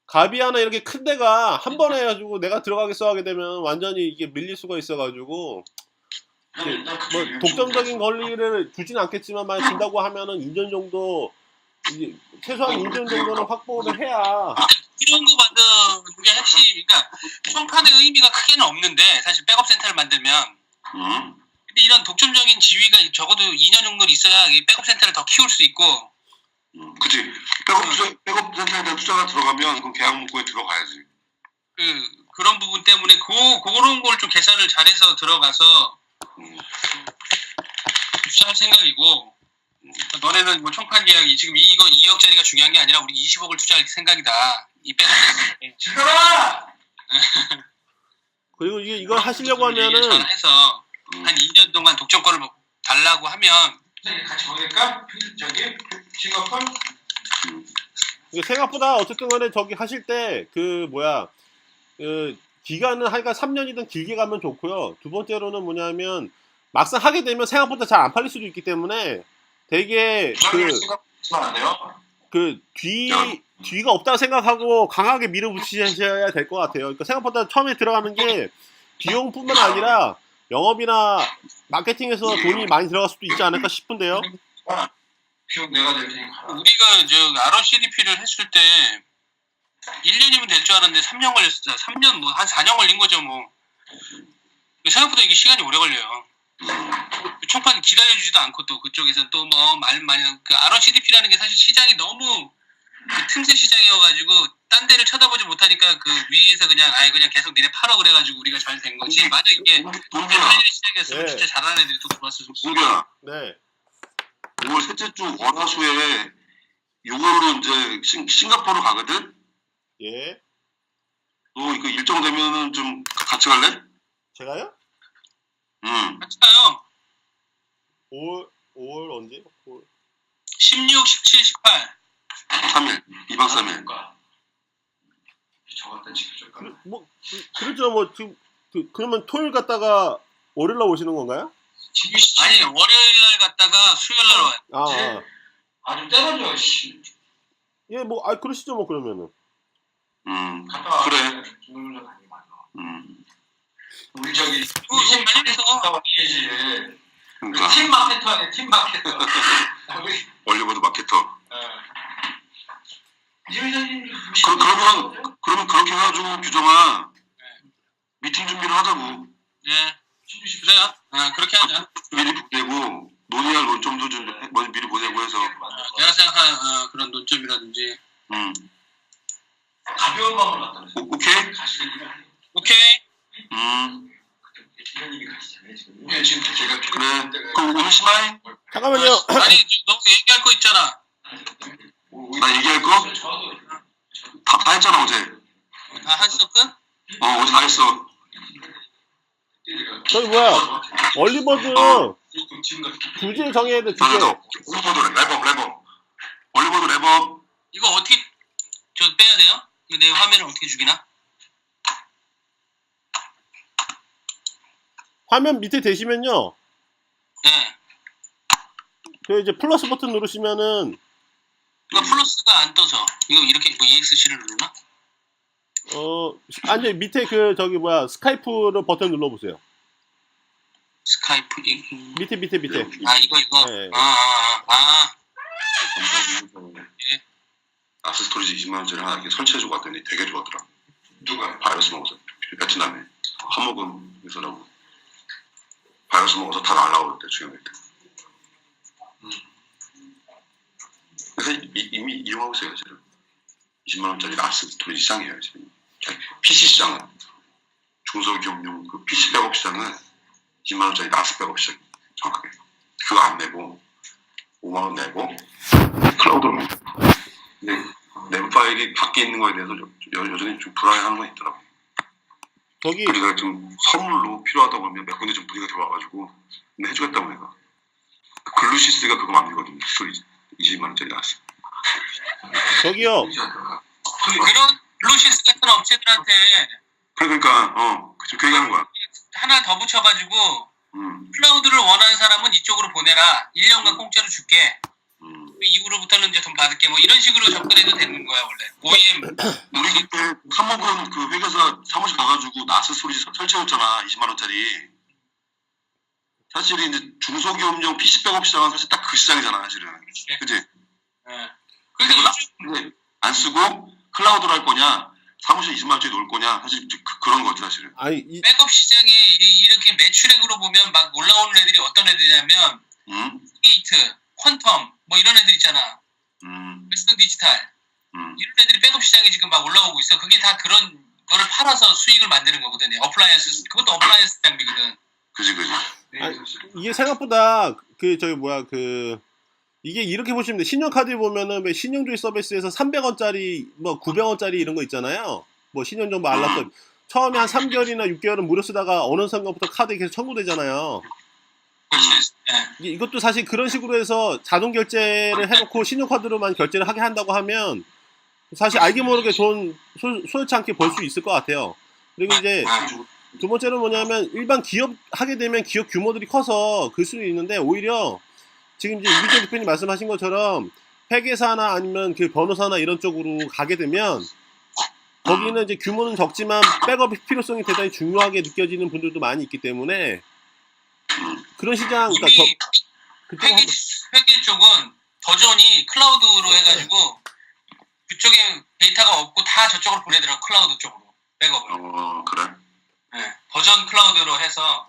가비아나 이렇게 큰 데가 한 번에 해가지고 내가 들어가겠어 하게 되면 완전히 이게 밀릴 수가 있어가지고 뭐 독점적인 권리를 주진 않겠지만 만약 준다고 하면은 2년 정도 이제 최소한 2년 정도는 확보를 해야. 이런 거 만드는 게 핵심. 그러니까 총판의 의미가 크게는 없는데 사실 백업 센터를 만들면. 근데 이런 독점적인 지위가 적어도 2년 정도 있어야 이 백업 센터를 더 키울 수 있고 그치. 백업 센터에 대한 투자가 들어가면 그럼 계약 문구에 들어가야지. 그런 부분 때문에 그런 걸 좀 계산을 잘해서 들어가서 투자할 생각이고, 너네는 뭐 총판 계약이 지금 이거 2억짜리가 중요한 게 아니라 우리 20억을 투자할 생각이다. 이 빼고 지켜라! 그리고 이걸 하시려고 하면은 해서 한 2년 동안 독점권을 달라고 하면 같이 보니까 저기 싱가포르 이게 생각보다 어쨌든 간에 저기 하실 때 기간은 하여간 3년이든 길게 가면 좋고요. 두 번째로는 뭐냐면 막상 하게 되면 생각보다 잘 안 팔릴 수도 있기 때문에 되게 뒤가 없다고 생각하고 강하게 밀어붙이셔야 될 것 같아요. 그러니까 생각보다 처음에 들어가는 게 비용뿐만 아니라 영업이나 마케팅에서 돈이 많이 들어갈 수도 있지 않을까 싶은데요. 비용 내가 낼 테니까. 우리가 아론 CDP를 했을 때 1년이면 될 줄 알았는데 3년 걸렸어. 3년 뭐 한 4년 걸린 거죠 뭐. 생각보다 이게 시간이 오래 걸려요. 총판 기다려주지도 않고 또 그쪽에서 또 뭐 말 많이 그 아론 CDP라는 게 사실 시장이 너무 틈새 시장이어가지고 딴 데를 쳐다보지 못하니까 그 위에서 그냥 계속 니네 팔어 그래가지고 우리가 잘 된 거지. 만약 이게 팔리는 시장이었으면 진짜 잘하는 애들이 또 들어왔을 수 있어. 동규야, 네. 5월 셋째 주 월화수에 6월로 이제 싱가포르 가거든? 예. 너 이거 일정 되면은 좀 같이 갈래? 제가요? 응. 같이 가요. 5월 언제? 5월. 16, 17, 18. 3일, 2박 3일. 저것도 지켜줄까? 그렇죠. 뭐 지금 그러면 토요일 갔다가 월요일 날 오시는 건가요? 아니 월요일 날 갔다가 수요일 날 와요. 좀 때려줘, 씨. 예, 그러시죠, 뭐, 그러면은. 갔다 와. 그래. 김동률 다니고 맞아. 우리 이거 관련해서 얘기지. 그러니까 팀 마케터 아니야, 팀 마케터. 우리 올리버드 마케터. 이 회장님. 그러면 그렇게 해가지고 규정아 미팅 준비를 하자고. 예. 그래요. 그렇게 하자. 미리 보내고 논의할 논점도 좀 먼저 미리 보내고 해서. 내가 생각한 그런 논점이라든지. 가벼운 마음으로 왔다 그랬어. 오케이? 오케이. 이런 얘기 가시잖아요, 지금. 네, 지금 제가 그래. 그럼 오늘 심하이? 잠깐만요. 아니 너 얘기할 거 있잖아. 나 얘기할 거? 저도 다 했잖아 어제. 다 했었군? 어제 다 했어. 저기 올리버드 주제 정해야 돼, 주제. 올리버드 랩업. 올리버드 랩업. 이거 어떻게 빼야 돼요? 이거 내 화면을 어떻게 죽이나? 화면 밑에 되시면요. 네. 이제 플러스 버튼 누르시면은 이거 플러스가 안 떠서 이거 이렇게 EXC를 누르나? 아니 밑에 스카이프로 버튼 눌러보세요. 스카이프 밑에. 이거. 네. 아스 스토리지 20만원짜리 하나 이렇게 설치해주고 왔더니 되게 좋았더라. 누가? 바이러스 먹어서. 베트남에 한목은에서라고 바이러스 먹어서 다 날라오는데 주영일 때. 그래서 이미 이용하고 있어요 지금. 20만원짜리 아스 스토리지 시장이에요 지금. PC 시장은 중소기업용 그 PC 백업 시장은 20만원짜리 나스 백업 시장 정확하게 그거 안 내고 5만원 내고 클라우드로 내고. 근데 램 파일이 밖에 있는 거에 대해서 여전히 좀 불안해하는 건 있더라고. 우리가 좀 선물로 필요하다고 하면 몇 군데 좀 문의가 들어와가지고 근데 해주겠다고 내가. 글루시스가 그거 만들거든요. 스토리지 20만원짜리 나스. 저기요. 그런 블루시스 같은 업체들한테 그러니까 그 얘기하는 거야. 하나 더 붙여가지고 클라우드를 원하는 사람은 이쪽으로 보내라. 1년간 공짜로 줄게. 그 이후로부터는 이제 돈 받을게. 뭐 이런 식으로 접근해도 되는 거야 원래. OEM. 우리 그때 한목은 그 회계사 사무실 가가지고 나스 스토리지 설치했잖아. 20만원짜리. 사실 이제 중소기업용 PC 백업 시장은 사실 딱 그 시장이잖아 사실은. 그치? 네. 근데 안 쓰고 클라우드로 할 거냐 사무실 20만원짜리 놓을 거냐 사실 그런 거지 사실은. 백업 시장에 이렇게 매출액으로 보면 막 올라오는 애들이 어떤 애들이냐면 게이트, 퀀텀 뭐 이런 애들 있잖아. 웨스턴 디지털 이런 애들이 백업 시장에 지금 막 올라오고 있어. 그게 다 그런 거를 팔아서 수익을 만드는 거거든요. 어플라이언스 그것도 어플라이언스 장비거든. 그지. 아니, 이게 생각보다 이게 이렇게 보시면 돼. 신용카드 보면은 왜 신용조회 서비스에서 300원짜리 뭐 900원짜리 이런 거 있잖아요. 뭐 신용정보 알람서 처음에 한 3개월이나 6개월은 무료 쓰다가 어느 순간부터 카드에 계속 청구되잖아요. 이것도 사실 그런 식으로 해서 자동 결제를 해놓고 신용카드로만 결제를 하게 한다고 하면 사실 알게 모르게 돈 소요치 않게 벌 수 있을 것 같아요. 그리고 이제 두 번째는 뭐냐면 일반 기업 하게 되면 기업 규모들이 커서 그 수는 있는데 오히려 지금 이제 이기재 대표님 말씀하신 것처럼 회계사나 아니면 그 변호사나 이런 쪽으로 가게 되면 거기는 이제 규모는 적지만 백업 필요성이 대단히 중요하게 느껴지는 분들도 많이 있기 때문에 그런 시장 그러니까 회계 쪽은 버전이 클라우드로 해가지고 그쪽에 데이터가 없고 다 저쪽으로 보내더라고. 클라우드 쪽으로 백업을. 그래? 네, 버전 클라우드로 해서.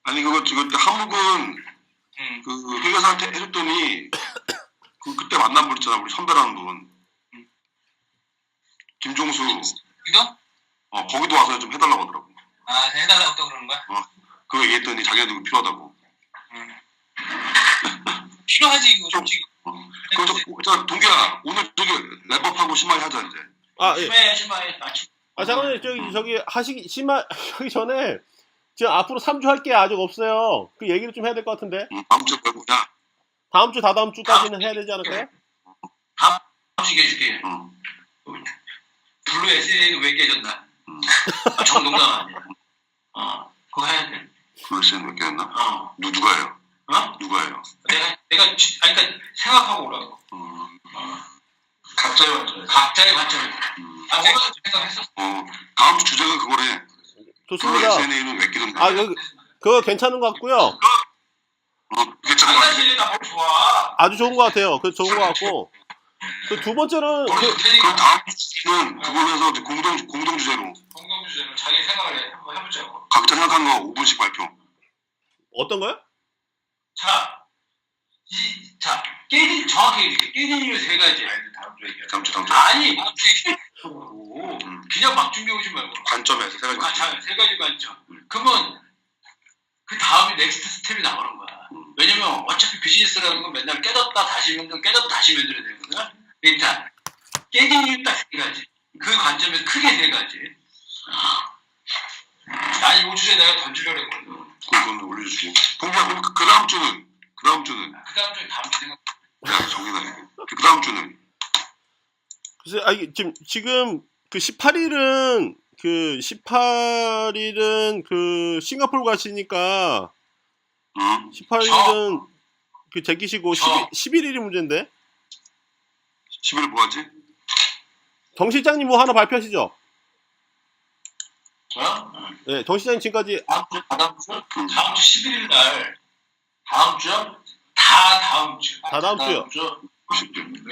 아니 그거 한국은 그 회계사한테 해줬더니 그때 만난 분 있잖아. 우리 선배라는 분. 김종수. 이거? 거기도 와서 좀 해달라고 하더라고. 아, 해달라고 또 그러는 거야? 그거 얘기했더니 자기한테 그거 필요하다고. 필요하지 이거 솔직히. 그럼 동기야 오늘 저기 랩업하고 심하게 하자 이제. 심하게. 잠깐만요. 저기 하기 전에 지금 앞으로 3주 할 게 아직 없어요. 그 얘기를 좀 해야 될 것 같은데. 다음 주 말고 야. 다음 주 다다음 주까지는 해야 되지 않을까요? 다음 주 얘기해줄게. 블루 SN이 왜 깨졌나? 정동당 아니야. 그거 해야 돼. 블루 SN 왜 깨졌나? 누가요? 누가요? 내가 그러니까 생각하고 오라고. 각자의 관점을. 내가 생각했었어. 다음 주 주제가 그거래. 좋습니다. 블루 SN은 왜 깨졌나? 그거 괜찮은 것 같고요. 괜찮은 거 같아. 나뭘 좋아. 아주 좋은 것 같아요. 그 좋은 것 같고. 그 두 번째는 그럼 다음 주는 그걸로 해서 공동 주제로. 공동 주제로 자기 생각을 한번 해보자고. 각자 생각하는 거 5분씩 발표. 어떤 거요? 깨진 정확히 얘기해. 깨진 이유 세 가지. 다음 주. 아니, 그냥 막 준비해 오지 말고. 관점에서 세 가지. 세 가지 관점. 그러면 그 다음에 넥스트 스텝이 나오는 거야. 왜냐면 어차피 비즈니스라는 건 맨날 깨졌다 다시 만들어야 되거든. 일단 깨진 이유 딱 세 가지. 그 관점에서 크게 세 가지. 아니 이 주제 내가 던지려고 했거든. 그건 올려주시고. 그럼 그 다음 주는? 그 다음 주에 다음 주 생각. 야 정해놔. 그 다음 주는? 글쎄, 지금 그 18일은 그 싱가포르 가시니까 18일은 그 제끼시고 11일이 문제인데. 10일 뭐 하지? 정 실장님 뭐 하나 발표하시죠? 네, 정 실장님 지금까지 다음 주 11일 날 다음 주요? 다음 주요?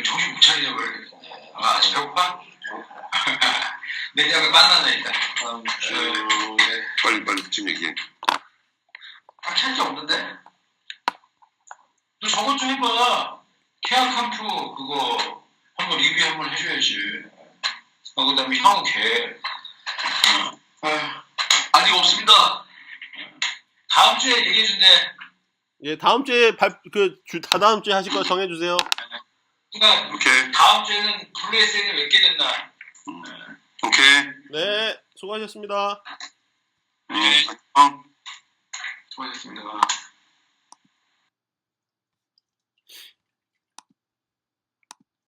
정신 못 차리냐고 그러겠어. 아직 배고파? 내년에 만나네 일단. 다음 주에 빨리 지금 얘기해. 찾을 게 없는데? 너 저것 좀 해봐. 케어 캄프 그거 한번 리뷰 한번 해줘야지. 그 다음에 향후 계획. 아직 없습니다. 다음 주에 얘기해준대. 예, 다음 주에 다다음 주에 하실 거 정해주세요. 그러니까 오케이. 다음 주에는 블루 SN이 몇 개 됐나? 오케이. 네, 수고하셨습니다. 수고하셨습니다.